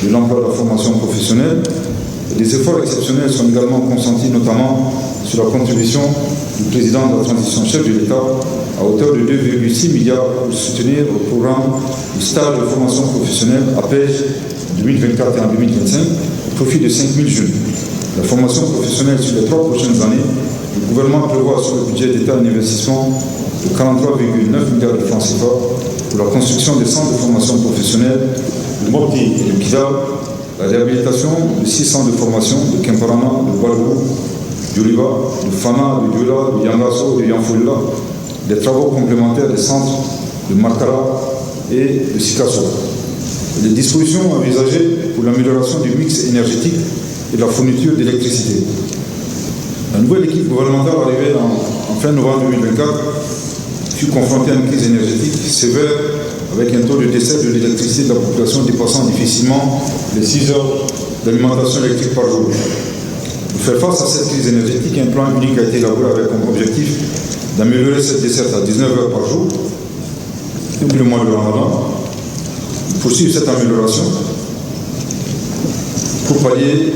de l'emploi et de la formation professionnelle. Des efforts exceptionnels sont également consentis, notamment sur la contribution du président de la transition chef de l'État à hauteur de 2,6 milliards pour soutenir le programme du stage de formation professionnelle APEJ 2024 et en 2025 au profit de 5 000 jeunes. La formation professionnelle sur les 3 prochaines années le gouvernement prévoit sur le budget d'État un investissement de 43,9 milliards de francs CFA pour la construction des centres de formation professionnelle de Mopti et de Kidal, la réhabilitation de 6 centres de formation de Kemparana, de Balou, d'Oliva, de Fana, de Diola, de Yangaso et de Yanfoula, des travaux complémentaires des centres de Markara et de Sikasso. Les dispositions envisagées pour l'amélioration du mix énergétique et de la fourniture d'électricité. La nouvelle équipe gouvernementale arrivée en fin novembre 2024 fut confrontée à une crise énergétique sévère avec un taux de décès de l'électricité de la population dépassant difficilement les 6 heures d'alimentation électrique par jour. Pour faire face à cette crise énergétique, un plan unique a été élaboré avec comme objectif d'améliorer cette desserte à 19 heures par jour depuis le mois de Ramadan. Poursuivre cette amélioration pour pallier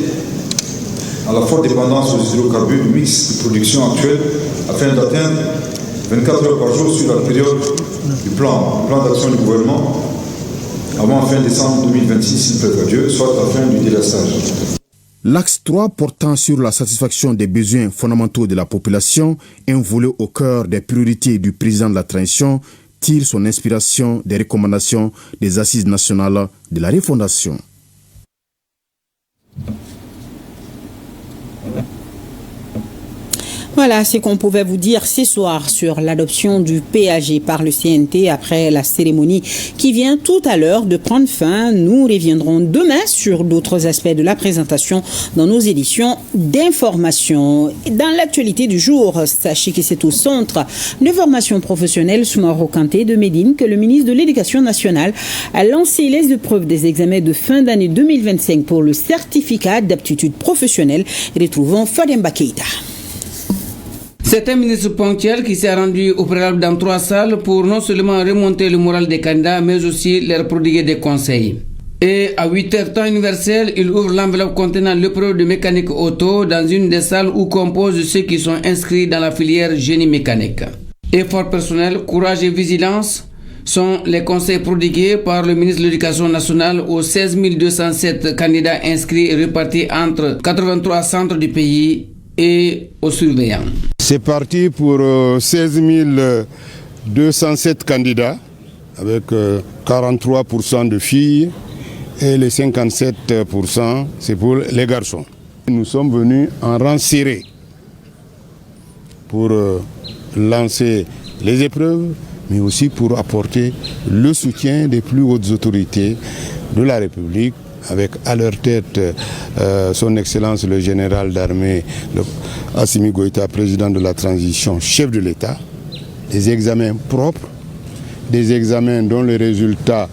à la forte dépendance aux hydrocarbures du mix de production actuel afin d'atteindre 24 heures par jour sur la période du plan d'action du gouvernement avant fin décembre 2026, s'il plaît à Dieu, soit la fin du délestage. L'axe 3 portant sur la satisfaction des besoins fondamentaux de la population, un volet au cœur des priorités du président de la transition, tire son inspiration des recommandations des Assises nationales de la refondation. Voilà ce qu'on pouvait vous dire ce soir sur l'adoption du PAG par le CNT après la cérémonie qui vient tout à l'heure de prendre fin. Nous reviendrons demain sur d'autres aspects de la présentation dans nos éditions d'information. Dans l'actualité du jour, sachez que c'est au centre de formation professionnelle Soumaoro Kanté de Médine que le ministre de l'Éducation nationale a lancé les épreuves des examens de fin d'année 2025 pour le certificat d'aptitude professionnelle. Retrouvons Fademba Keita. C'est un ministre ponctuel qui s'est rendu au préalable dans 3 salles pour non seulement remonter le moral des candidats, mais aussi leur prodiguer des conseils. Et à 8h temps universel, il ouvre l'enveloppe contenant l'épreuve de mécanique auto dans une des salles où composent ceux qui sont inscrits dans la filière génie mécanique. Effort personnel, courage et vigilance sont les conseils prodigués par le ministre de l'Éducation nationale aux 16 207 candidats inscrits et répartis entre 83 centres du pays et aux surveillants. C'est parti pour 16 207 candidats avec 43% de filles et les 57% c'est pour les garçons. Nous sommes venus en rang serré pour lancer les épreuves, mais aussi pour apporter le soutien des plus hautes autorités de la République, avec à leur tête son Excellence le général d'armée Assimi Goïta, président de la transition, chef de l'État, des examens propres, des examens dont les résultats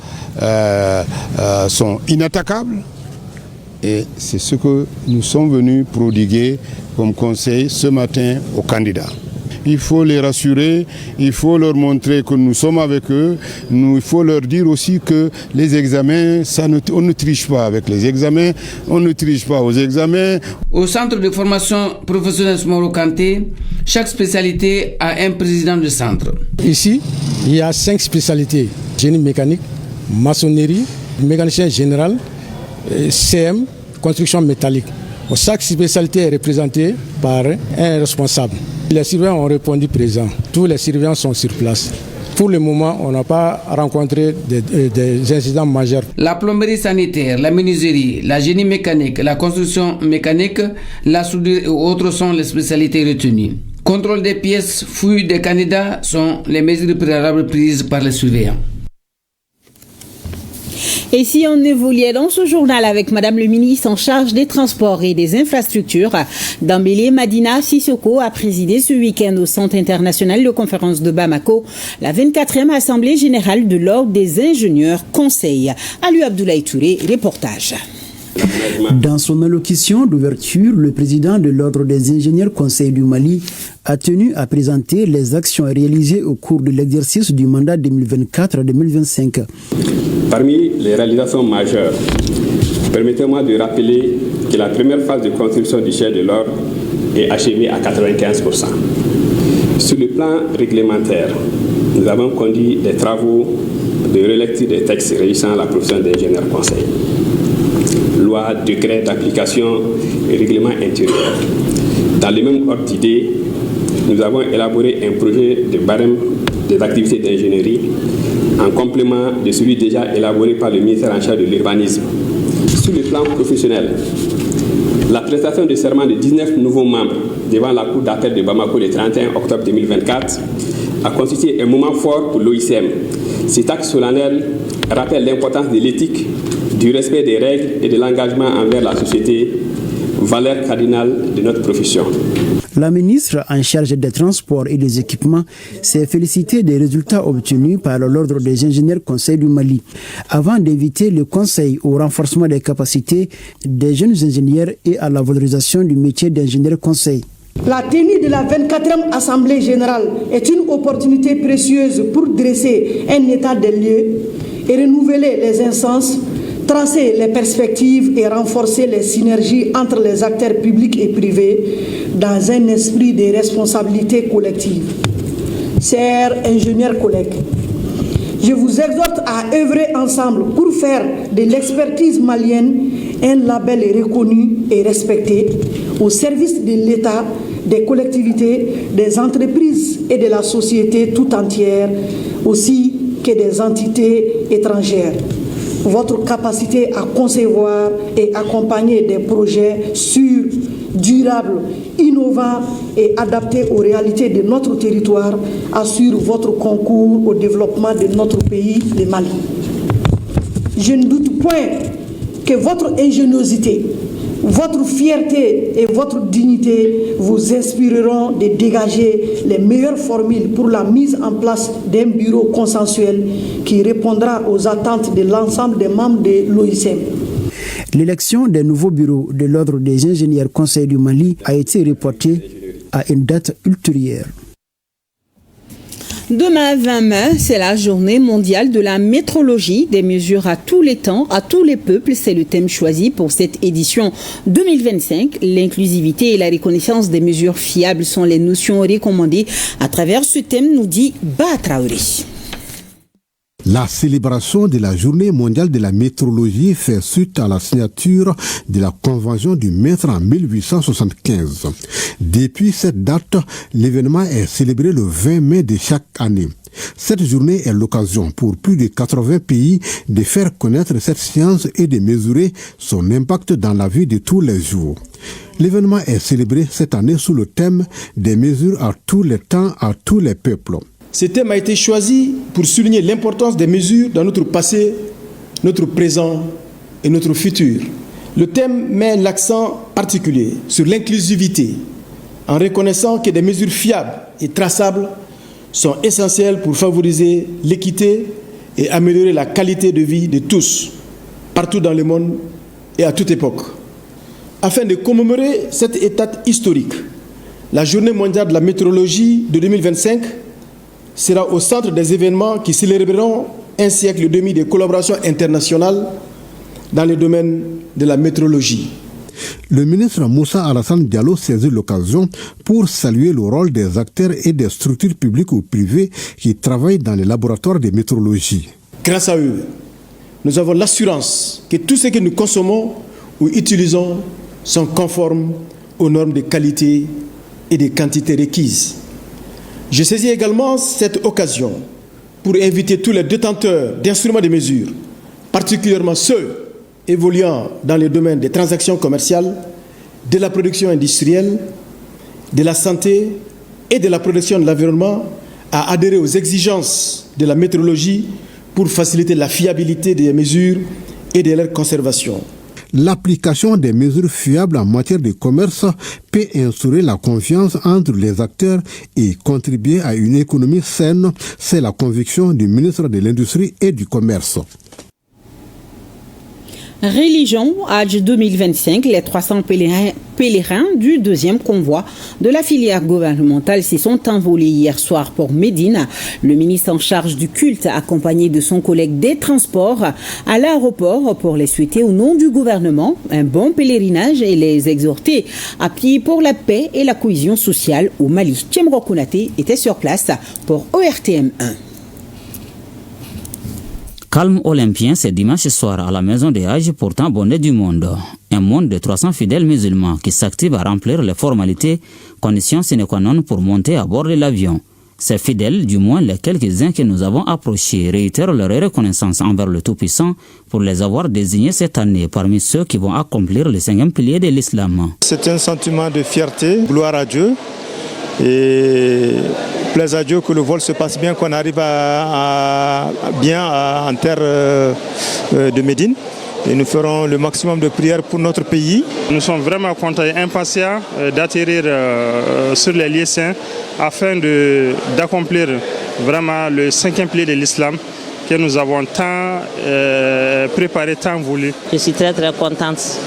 sont inattaquables. Et c'est ce que nous sommes venus prodiguer comme conseil ce matin aux candidats. Il faut les rassurer, il faut leur montrer que nous sommes avec eux. Il faut leur dire aussi que les examens, on ne triche pas avec les examens, on ne triche pas aux examens. Au centre de formation professionnelle Soumaoro Kanté, chaque spécialité a un président de centre. Ici, il y a 5 spécialités. Génie mécanique, maçonnerie, mécanicien général, CM, construction métallique. Chaque spécialité est représentée par un responsable. Les surveillants ont répondu présent. Tous les surveillants sont sur place. Pour le moment, on n'a pas rencontré des incidents majeurs. La plomberie sanitaire, la menuiserie, la génie mécanique, la construction mécanique, la soudure et autres sont les spécialités retenues. Contrôle des pièces, fouilles des candidats sont les mesures préalables prises par les surveillants. Et si on évoluait dans ce journal avec Madame le ministre en charge des transports et des infrastructures, Dambélé Madina Sissoko a présidé ce week-end au Centre international de conférence de Bamako la 24e Assemblée générale de l'Ordre des ingénieurs conseils. Alou Abdoulaye Touré, reportage. Dans son allocution d'ouverture, le président de l'Ordre des ingénieurs conseils du Mali a tenu à présenter les actions réalisées au cours de l'exercice du mandat 2024-2025. Parmi les réalisations majeures, permettez-moi de rappeler que la première phase de construction du chef de l'ordre est achevée à 95%. Sur le plan réglementaire, nous avons conduit des travaux de relecture des textes régissant la profession d'ingénieur conseil. Loi, décret d'application et règlement intérieur. Dans le même ordre d'idée, nous avons élaboré un projet de barème des activités d'ingénierie en complément de celui déjà élaboré par le ministère en charge de l'urbanisme. Sur le plan professionnel, la prestation de serment de 19 nouveaux membres devant la Cour d'appel de Bamako le 31 octobre 2024 a constitué un moment fort pour l'OICM. Cet acte solennel rappelle l'importance de l'éthique, du respect des règles et de l'engagement envers la société, valeur cardinale de notre profession. La ministre en charge des transports et des équipements s'est félicitée des résultats obtenus par l'Ordre des ingénieurs Conseil du Mali, avant d'inviter le Conseil au renforcement des capacités des jeunes ingénieurs et à la valorisation du métier d'ingénieur conseil. La tenue de la 24e Assemblée générale est une opportunité précieuse pour dresser un état des lieux et renouveler les instances, tracer les perspectives et renforcer les synergies entre les acteurs publics et privés dans un esprit de responsabilité collective. Chers ingénieurs collègues, je vous exhorte à œuvrer ensemble pour faire de l'expertise malienne un label reconnu et respecté au service de l'État, des collectivités, des entreprises et de la société tout entière, aussi que des entités étrangères. Votre capacité à concevoir et accompagner des projets sûrs, durables, innovants et adaptés aux réalités de notre territoire assure votre concours au développement de notre pays, le Mali. Je ne doute point que votre ingéniosité, votre fierté et votre dignité vous inspireront de dégager les meilleures formules pour la mise en place d'un bureau consensuel qui répondra aux attentes de l'ensemble des membres de l'OICM. L'élection des nouveaux bureaux de l'Ordre des ingénieurs Conseil du Mali a été reportée à une date ultérieure. Demain 20 mai, c'est la journée mondiale de la métrologie, des mesures à tous les temps, à tous les peuples. C'est le thème choisi pour cette édition 2025. L'inclusivité et la reconnaissance des mesures fiables sont les notions recommandées. À travers ce thème, nous dit Ba Traoré. La célébration de la Journée mondiale de la métrologie fait suite à la signature de la Convention du Mètre en 1875. Depuis cette date, l'événement est célébré le 20 mai de chaque année. Cette journée est l'occasion pour plus de 80 pays de faire connaître cette science et de mesurer son impact dans la vie de tous les jours. L'événement est célébré cette année sous le thème des mesures à tous les temps, à tous les peuples. Ce thème a été choisi pour souligner l'importance des mesures dans notre passé, notre présent et notre futur. Le thème met l'accent particulier sur l'inclusivité, en reconnaissant que des mesures fiables et traçables sont essentielles pour favoriser l'équité et améliorer la qualité de vie de tous, partout dans le monde et à toute époque. Afin de commémorer cette étape historique, la Journée mondiale de la météorologie de 2025 sera au centre des événements qui célébreront un siècle et demi de collaboration internationale dans le domaine de la météorologie. Le ministre Moussa Alassane Diallo saisit l'occasion pour saluer le rôle des acteurs et des structures publiques ou privées qui travaillent dans les laboratoires de météorologie. Grâce à eux, nous avons l'assurance que tout ce que nous consommons ou utilisons sont conformes aux normes de qualité et de quantité requises. Je saisis également cette occasion pour inviter tous les détenteurs d'instruments de mesure, particulièrement ceux évoluant dans le domaine des transactions commerciales, de la production industrielle, de la santé et de la protection de l'environnement, à adhérer aux exigences de la météorologie pour faciliter la fiabilité des mesures et de leur conservation. L'application des mesures fiables en matière de commerce peut instaurer la confiance entre les acteurs et contribuer à une économie saine. C'est la conviction du ministre de l'Industrie et du Commerce. Religion, Hajj 2025, les 300 pèlerins du deuxième convoi de la filière gouvernementale se sont envolés hier soir pour Médine. Le ministre en charge du culte, accompagné de son collègue des transports, à l'aéroport pour les souhaiter au nom du gouvernement un bon pèlerinage et les exhorter à prier pour la paix et la cohésion sociale au Mali. Tchemro Konaté était sur place pour ORTM 1. Calme olympien ce dimanche soir à la maison des Hadj, pourtant bonnet du monde. Un monde de 300 fidèles musulmans qui s'activent à remplir les formalités, conditions sine qua non pour monter à bord de l'avion. Ces fidèles, du moins les quelques-uns que nous avons approchés, réitèrent leur reconnaissance envers le Tout-Puissant pour les avoir désignés cette année parmi ceux qui vont accomplir le 5e pilier de l'islam. C'est un sentiment de fierté, gloire à Dieu et plaise à Dieu que le vol se passe bien, qu'on arrive bien en terre de Médine. Et nous ferons le maximum de prières pour notre pays. Nous sommes vraiment contents et impatients d'atterrir sur les lieux saints afin d'accomplir vraiment le 5e pilier de l'islam que nous avons tant préparé, tant voulu. Je suis très contente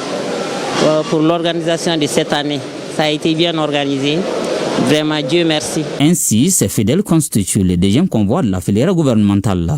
pour l'organisation de cette année. Ça a été bien organisé. Vraiment, Dieu merci. Ainsi, ces fidèles constituent le 2e convoi de la filière gouvernementale.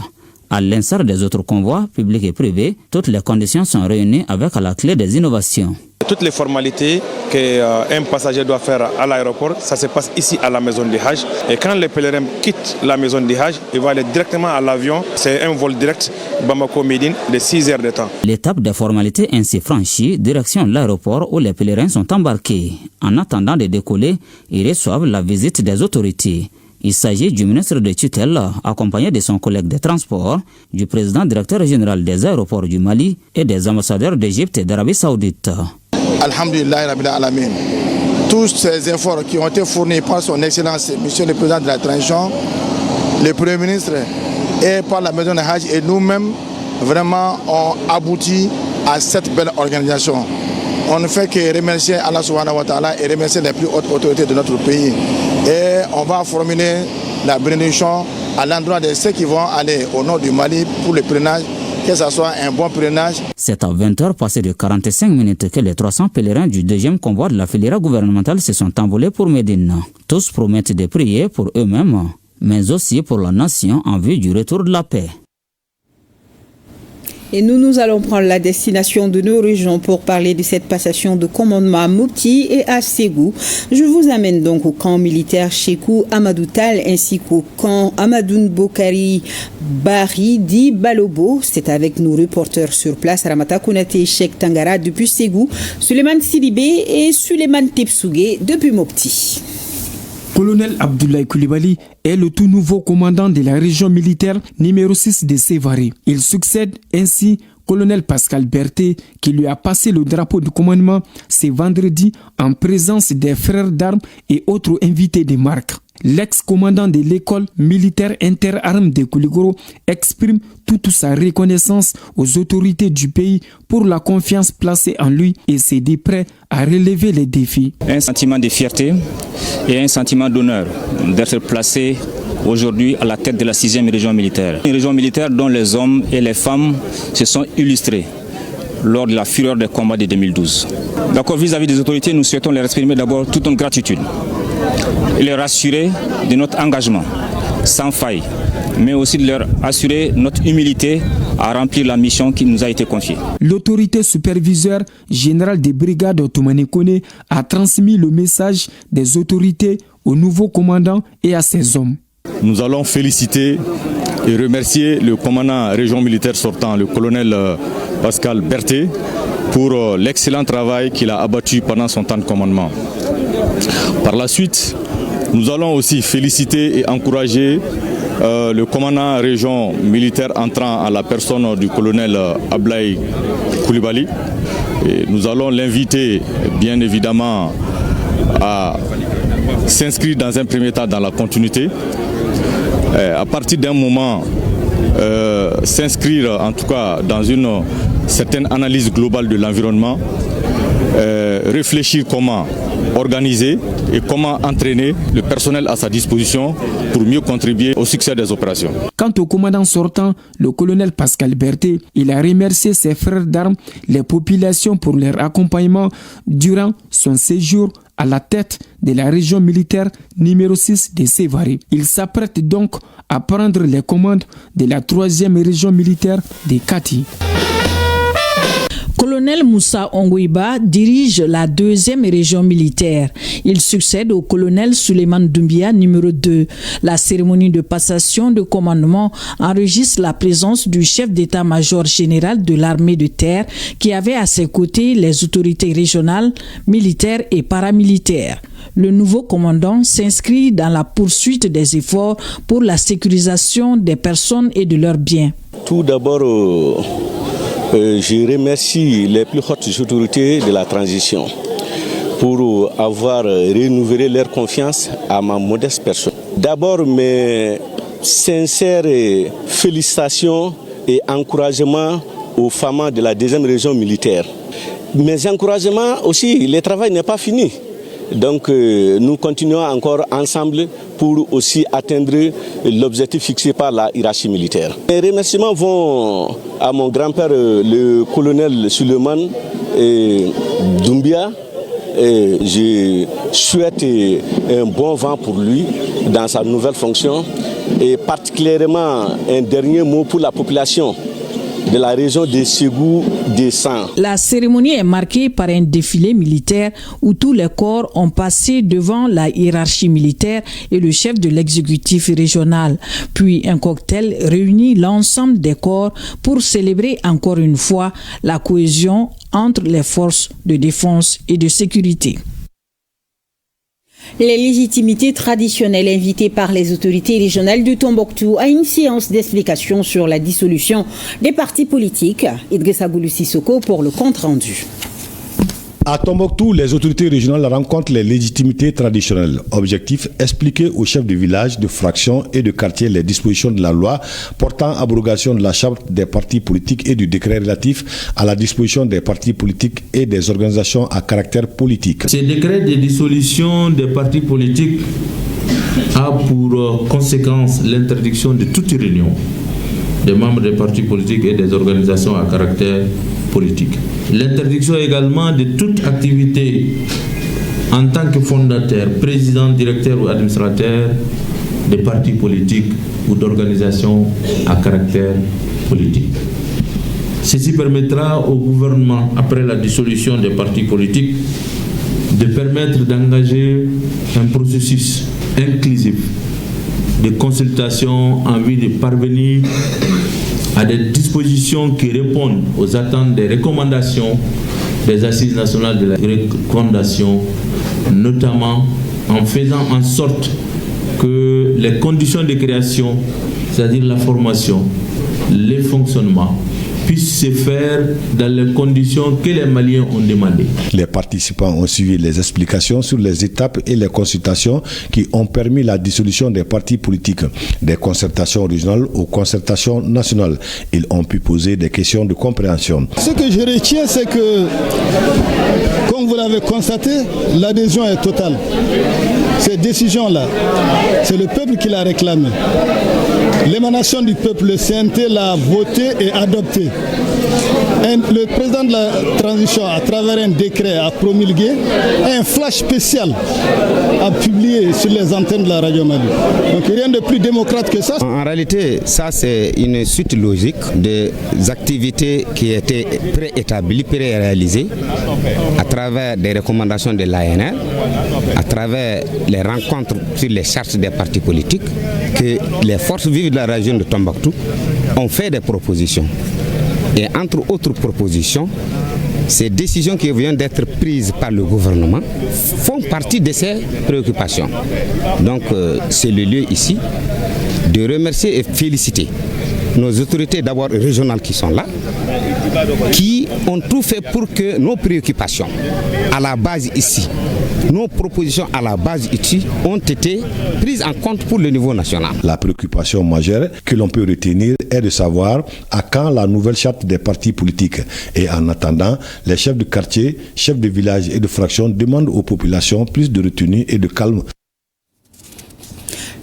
À l'instar des autres convois, publics et privés, toutes les conditions sont réunies avec à la clé des innovations. Toutes les formalités qu'un passager doit faire à l'aéroport, ça se passe ici à la maison du Hajj. Et quand les pèlerins quittent la maison du Hajj, ils vont aller directement à l'avion. C'est un vol direct Bamako-Médine de 6 heures de temps. L'étape des formalités ainsi franchie, direction l'aéroport où les pèlerins sont embarqués. En attendant de décoller, ils reçoivent la visite des autorités. Il s'agit du ministre de tutelle, accompagné de son collègue des transports, du président directeur général des aéroports du Mali et des ambassadeurs d'Égypte et d'Arabie Saoudite. Alhamdulillah Rabbil Alamin. Tous ces efforts qui ont été fournis par son Excellence, Monsieur le Président de la Transition, le Premier ministre et par la Maison de Hajj et nous-mêmes, vraiment ont abouti à cette belle organisation. On ne fait que remercier Allah subhanahu wa ta'ala et remercier les plus hautes autorités de notre pays. Et on va formuler la bénédiction à l'endroit de ceux qui vont aller au nord du Mali pour le pèlerinage, que ce soit un bon pèlerinage. C'est à 20h passé de 45 minutes que les 300 pèlerins du 2e convoi de la filière gouvernementale se sont envolés pour Médine. Tous promettent de prier pour eux-mêmes, mais aussi pour la nation en vue du retour de la paix. Et nous allons prendre la destination de nos régions pour parler de cette passation de commandement à Mopti et à Ségou. Je vous amène donc au camp militaire Chekou Amadou Tal ainsi qu'au camp Amadoun Bokari Bari dit Balobo. C'est avec nos reporters sur place, Ramata Kounate et Cheikh Tangara depuis Ségou, Suleiman Sidibé et Suleiman Tepsougué depuis Mopti. Colonel Abdoulaye Koulibaly est le tout nouveau commandant de la région militaire numéro 6 de Sévaré. Il succède ainsi colonel Pascal Berthet qui lui a passé le drapeau de commandement ce vendredi en présence des frères d'armes et autres invités de marque. L'ex-commandant de l'école militaire interarmes de Kouligoro exprime toute sa reconnaissance aux autorités du pays pour la confiance placée en lui et s'est dit prêt à relever les défis. Un sentiment de fierté et un sentiment d'honneur d'être placé aujourd'hui à la tête de la 6e région militaire. Une région militaire dont les hommes et les femmes se sont illustrés lors de la fureur des combats de 2012. D'accord, vis-à-vis des autorités, nous souhaitons leur exprimer d'abord toute notre gratitude et les rassurer de notre engagement sans faille, mais aussi de leur assurer notre humilité à remplir la mission qui nous a été confiée. L'autorité superviseure générale des brigades Toumani Kone a transmis le message des autorités au nouveau commandant et à ses hommes. Nous allons féliciter et remercier le commandant région militaire sortant, le colonel Pascal Berthet, pour l'excellent travail qu'il a abattu pendant son temps de commandement. Par la suite, nous allons aussi féliciter et encourager le commandant région militaire entrant à la personne du colonel Abdoulaye Koulibaly. Et nous allons l'inviter bien évidemment à s'inscrire dans un premier temps dans la continuité. À partir d'un moment, s'inscrire en tout cas dans une certaine analyse globale de l'environnement, réfléchir comment organiser et comment entraîner le personnel à sa disposition pour mieux contribuer au succès des opérations. Quant au commandant sortant, le colonel Pascal Berthet, il a remercié ses frères d'armes, les populations pour leur accompagnement durant son séjour à la tête de la région militaire numéro 6 de Sévaré. Il s'apprête donc à prendre les commandes de la 3e région militaire de Kati. Colonel Moussa Ongoiba dirige la 2e région militaire. Il succède au colonel Souleymane Doumbia, numéro 2. La cérémonie de passation de commandement enregistre la présence du chef d'état-major général de l'armée de terre qui avait à ses côtés les autorités régionales, militaires et paramilitaires. Le nouveau commandant s'inscrit dans la poursuite des efforts pour la sécurisation des personnes et de leurs biens. Tout d'abord, je remercie les plus hautes autorités de la transition pour avoir renouvelé leur confiance à ma modeste personne. D'abord, mes sincères félicitations et encouragements aux femmes de la 2e région militaire. Mes encouragements aussi, le travail n'est pas fini. Donc nous continuons encore ensemble pour aussi atteindre l'objectif fixé par la hiérarchie militaire. Les remerciements vont à mon grand-père, le colonel Souleymane Doumbia. Je souhaite un bon vent pour lui dans sa nouvelle fonction et particulièrement un dernier mot pour la population de la région de Ségou-Dessan. La cérémonie est marquée par un défilé militaire où tous les corps ont passé devant la hiérarchie militaire et le chef de l'exécutif régional. Puis un cocktail réunit l'ensemble des corps pour célébrer encore une fois la cohésion entre les forces de défense et de sécurité. Les légitimités traditionnelles invitées par les autorités régionales de Tombouctou à une séance d'explication sur la dissolution des partis politiques. Idrissa Goulou Sissoko pour le compte-rendu. À Tombouctou, les autorités régionales rencontrent les légitimités traditionnelles. Objectif, expliquer aux chefs de village, de fractions et de quartiers les dispositions de la loi portant abrogation de la charte des partis politiques et du décret relatif à la disposition des partis politiques et des organisations à caractère politique. Ce décret de dissolution des partis politiques a pour conséquence l'interdiction de toute réunion des membres des partis politiques et des organisations à caractère politique. L'interdiction également de toute activité en tant que fondateur, président, directeur ou administrateur des partis politiques ou d'organisations à caractère politique. Ceci permettra au gouvernement, après la dissolution des partis politiques, de permettre d'engager un processus inclusif de consultation en vue de parvenir à des dispositions qui répondent aux attentes des recommandations des Assises nationales de la recommandation, notamment en faisant en sorte que les conditions de création, c'est-à-dire la formation, les fonctionnements, puissent se faire dans les conditions que les Maliens ont demandées. Les participants ont suivi les explications sur les étapes et les consultations qui ont permis la dissolution des partis politiques, des concertations régionales aux concertations nationales. Ils ont pu poser des questions de compréhension. Ce que je retiens, c'est que, comme vous l'avez constaté, l'adhésion est totale. Ces décisions-là, c'est le peuple qui l'a réclamé. L'émanation du peuple, le CNT l'a voté et adopté. Le président de la transition, à travers un décret, a promulgué un flash spécial à publier sur les antennes de la radio Mali. Donc rien de plus démocrate que ça. En réalité, ça c'est une suite logique des activités qui étaient préétablies, pré-réalisées à travers des recommandations de l'ANR, à travers les rencontres sur les chartes des partis politiques, que les forces vives de la région de Tombouctou ont fait des propositions. Et entre autres propositions, ces décisions qui viennent d'être prises par le gouvernement font partie de ces préoccupations. Donc c'est le lieu ici de remercier et féliciter nos autorités d'abord régionales qui sont là, qui ont tout fait pour que nos préoccupations à la base ici, nos propositions à la base ici ont été prises en compte pour le niveau national. La préoccupation majeure que l'on peut retenir est de savoir à quand la nouvelle charte des partis politiques. Et en attendant, les chefs de quartier, chefs de village et de fractions demandent aux populations plus de retenue et de calme.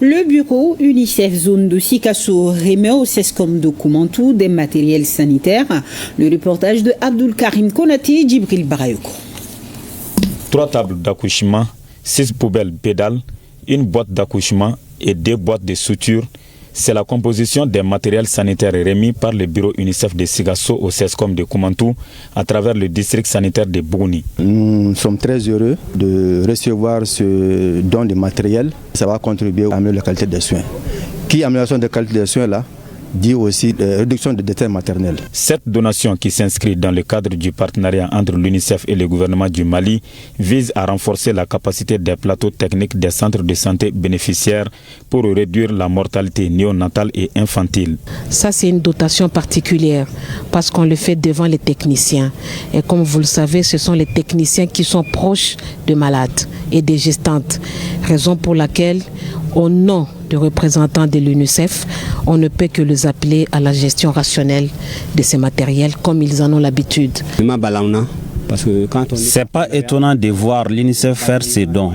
Le bureau UNICEF Zone de Sikasso remet au CESCOM de Koumantou des matériels sanitaires. Le reportage de Abdul Karim Konati, Djibril Barayoko. 3 tables d'accouchement, 6 poubelles pédales, une boîte d'accouchement et 2 boîtes de suture. C'est la composition des matériels sanitaires remis par le bureau UNICEF de Sigasso au CESCOM de Koumantou à travers le district sanitaire de Bougouni. Nous sommes très heureux de recevoir ce don de matériel. Ça va contribuer à améliorer la qualité des soins. Qui amélioration de la qualité des soins là dit aussi réduction des décès maternels. Cette donation qui s'inscrit dans le cadre du partenariat entre l'UNICEF et le gouvernement du Mali vise à renforcer la capacité des plateaux techniques des centres de santé bénéficiaires pour réduire la mortalité néonatale et infantile. Ça, c'est une dotation particulière parce qu'on le fait devant les techniciens. Et comme vous le savez, ce sont les techniciens qui sont proches de malades et des gestantes. Raison pour laquelle, au nom de représentants de l'UNICEF, on ne peut que les appeler à la gestion rationnelle de ces matériels comme ils en ont l'habitude. C'est pas étonnant de voir l'UNICEF faire ces dons.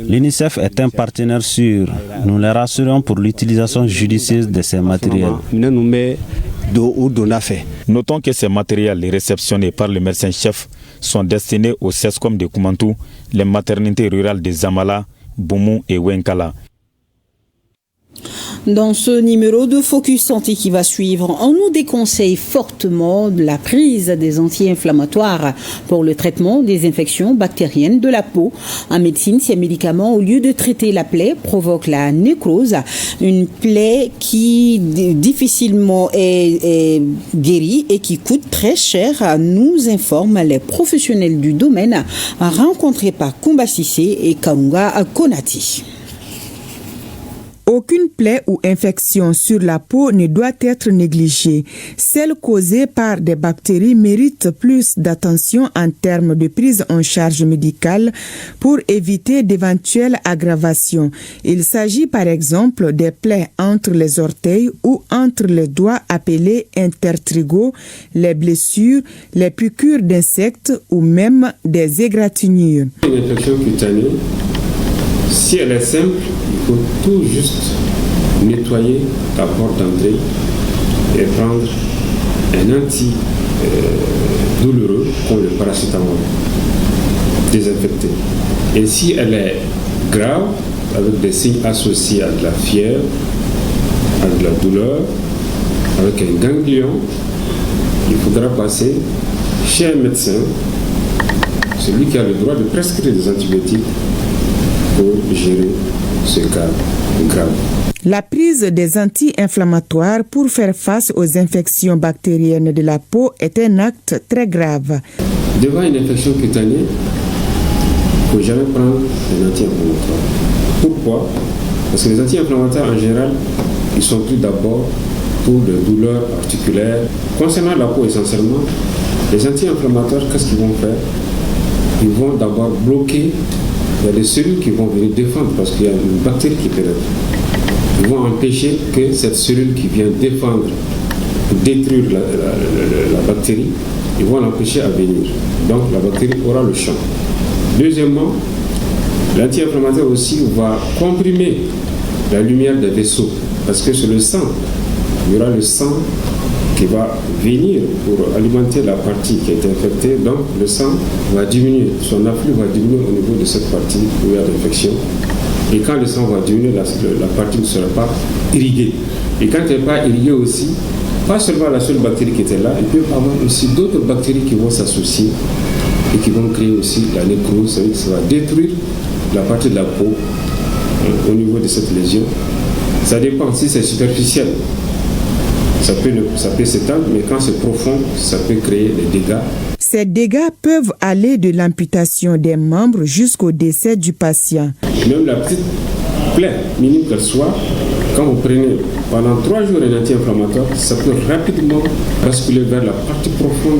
L'UNICEF est un partenaire sûr. Nous les rassurons pour l'utilisation judicieuse de ces matériels. Notons que ces matériels réceptionnés par le médecin-chef sont destinés au CESCOM de Koumantou, les maternités rurales de Zamala, Boumou et Wenkala. Dans ce numéro de Focus Santé qui va suivre, on nous déconseille fortement la prise des anti-inflammatoires pour le traitement des infections bactériennes de la peau. En médecine, ces médicaments, au lieu de traiter la plaie, provoquent la nécrose, une plaie qui difficilement est guérie et qui coûte très cher, nous informent les professionnels du domaine rencontrés par Koumba Sissé et Karunga Konati. Aucune plaie ou infection sur la peau ne doit être négligée. Celle causée par des bactéries mérite plus d'attention en termes de prise en charge médicale pour éviter d'éventuelles aggravations. Il s'agit par exemple des plaies entre les orteils ou entre les doigts appelées intertrigaux, les blessures, les piqûres d'insectes ou même des égratignures. Une infection cutanée, si elle est simple, il faut tout juste nettoyer la porte d'entrée et prendre un anti-douloureux comme le paracétamol, désinfecté. Et si elle est grave, avec des signes associés à de la fièvre, à de la douleur, avec un ganglion, il faudra passer chez un médecin, celui qui a le droit de prescrire des antibiotiques pour gérer ce cas grave. La prise des anti-inflammatoires pour faire face aux infections bactériennes de la peau est un acte très grave. Devant une infection cutanée, il ne faut jamais prendre un anti-inflammatoire. Pourquoi? Parce que les anti-inflammatoires en général, ils sont pris d'abord pour des douleurs articulaires. Concernant la peau essentiellement, les anti-inflammatoires, qu'est-ce qu'ils vont faire? Ils vont d'abord bloquer. Il y a des cellules qui vont venir défendre parce qu'il y a une bactérie qui pénètre. Ils vont empêcher que cette cellule qui vient défendre, détruire la bactérie, ils vont l'empêcher à venir. Donc la bactérie aura le champ. Deuxièmement, l'anti-inflammatoire aussi va comprimer la lumière des vaisseaux parce que c'est le sang. Il y aura le sang qui va venir pour alimenter la partie qui est infectée, donc le sang va diminuer, son afflux va diminuer au niveau de cette partie où il y a l'infection. Et quand le sang va diminuer, la partie ne sera pas irriguée. Et quand elle n'est pas irriguée aussi, pas seulement la seule bactérie qui était là, il peut y avoir aussi d'autres bactéries qui vont s'associer et qui vont créer aussi la nécrose, c'est-à-dire que ça va détruire la partie de la peau au niveau de cette lésion. Ça dépend si c'est superficiel. Ça peut s'étendre, mais quand c'est profond, ça peut créer des dégâts. Ces dégâts peuvent aller de l'amputation des membres jusqu'au décès du patient. Même la petite plaie, minime qu'elle soit, quand vous prenez pendant 3 jours un anti-inflammatoire, ça peut rapidement basculer vers la partie profonde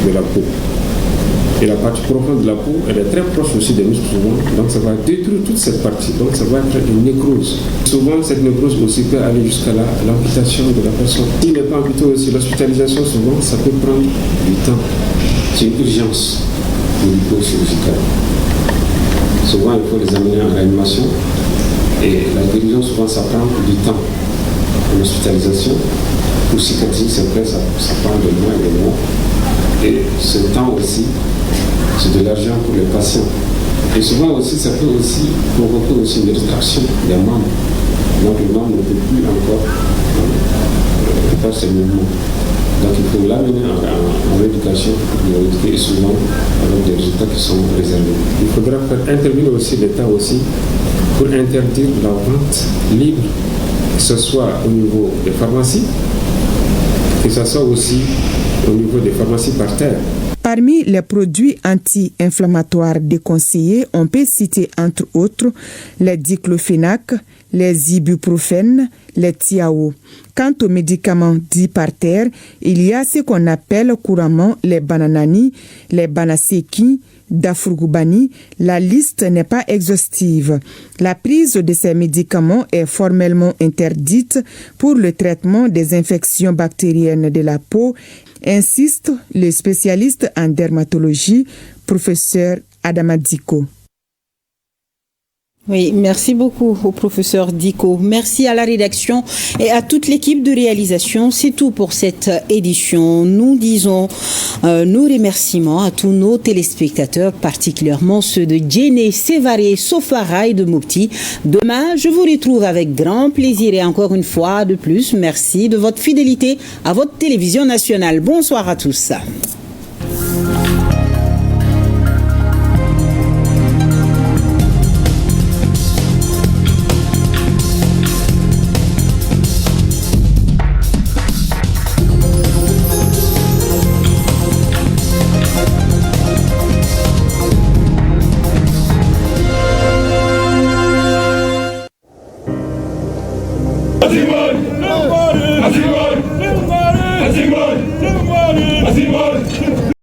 de la peau. Et la partie profonde de la peau, elle est très proche aussi des muscles souvent, donc ça va détruire toute cette partie, donc ça va être une nécrose. Souvent, cette nécrose aussi peut aller jusqu'à l'amputation de la personne. S'il n'est pas amputé aussi, l'hospitalisation souvent, ça peut prendre du temps. C'est une urgence médico-chirurgicale. Souvent, il faut les amener en réanimation et la guérison, souvent, ça prend du temps. L'hospitalisation, pour cicatriser cette plaie, ça prend des mois et des mois. Et ce temps aussi, c'est de l'argent pour les patients. Et souvent aussi, ça peut aussi provoquer aussi une rétraction des membres. notre norme ne peut plus encore faire ces mouvements. Donc il faut l'amener en éducation et souvent avec des résultats qui sont réservés. Il faudra faire intervenir aussi l'État aussi pour interdire la vente libre, que ce soit au niveau des pharmacies, que ce soit aussi au niveau des pharmacies par terre. Parmi les produits anti-inflammatoires déconseillés, on peut citer entre autres les diclofénac, les ibuprofènes, les Tiao. Quant aux médicaments dits par terre, il y a ce qu'on appelle couramment les bananani, les banaseki, dafurgubani. La liste n'est pas exhaustive. La prise de ces médicaments est formellement interdite pour le traitement des infections bactériennes de la peau, insiste le spécialiste en dermatologie, professeur Adama Diko. Oui, merci beaucoup au professeur Diko. Merci à la rédaction et à toute l'équipe de réalisation. C'est tout pour cette édition. Nous disons nos remerciements à tous nos téléspectateurs, particulièrement ceux de Djéné, Sévaré, Sofara et de Mopti. Demain, je vous retrouve avec grand plaisir et encore une fois de plus, merci de votre fidélité à votre télévision nationale. Bonsoir à tous.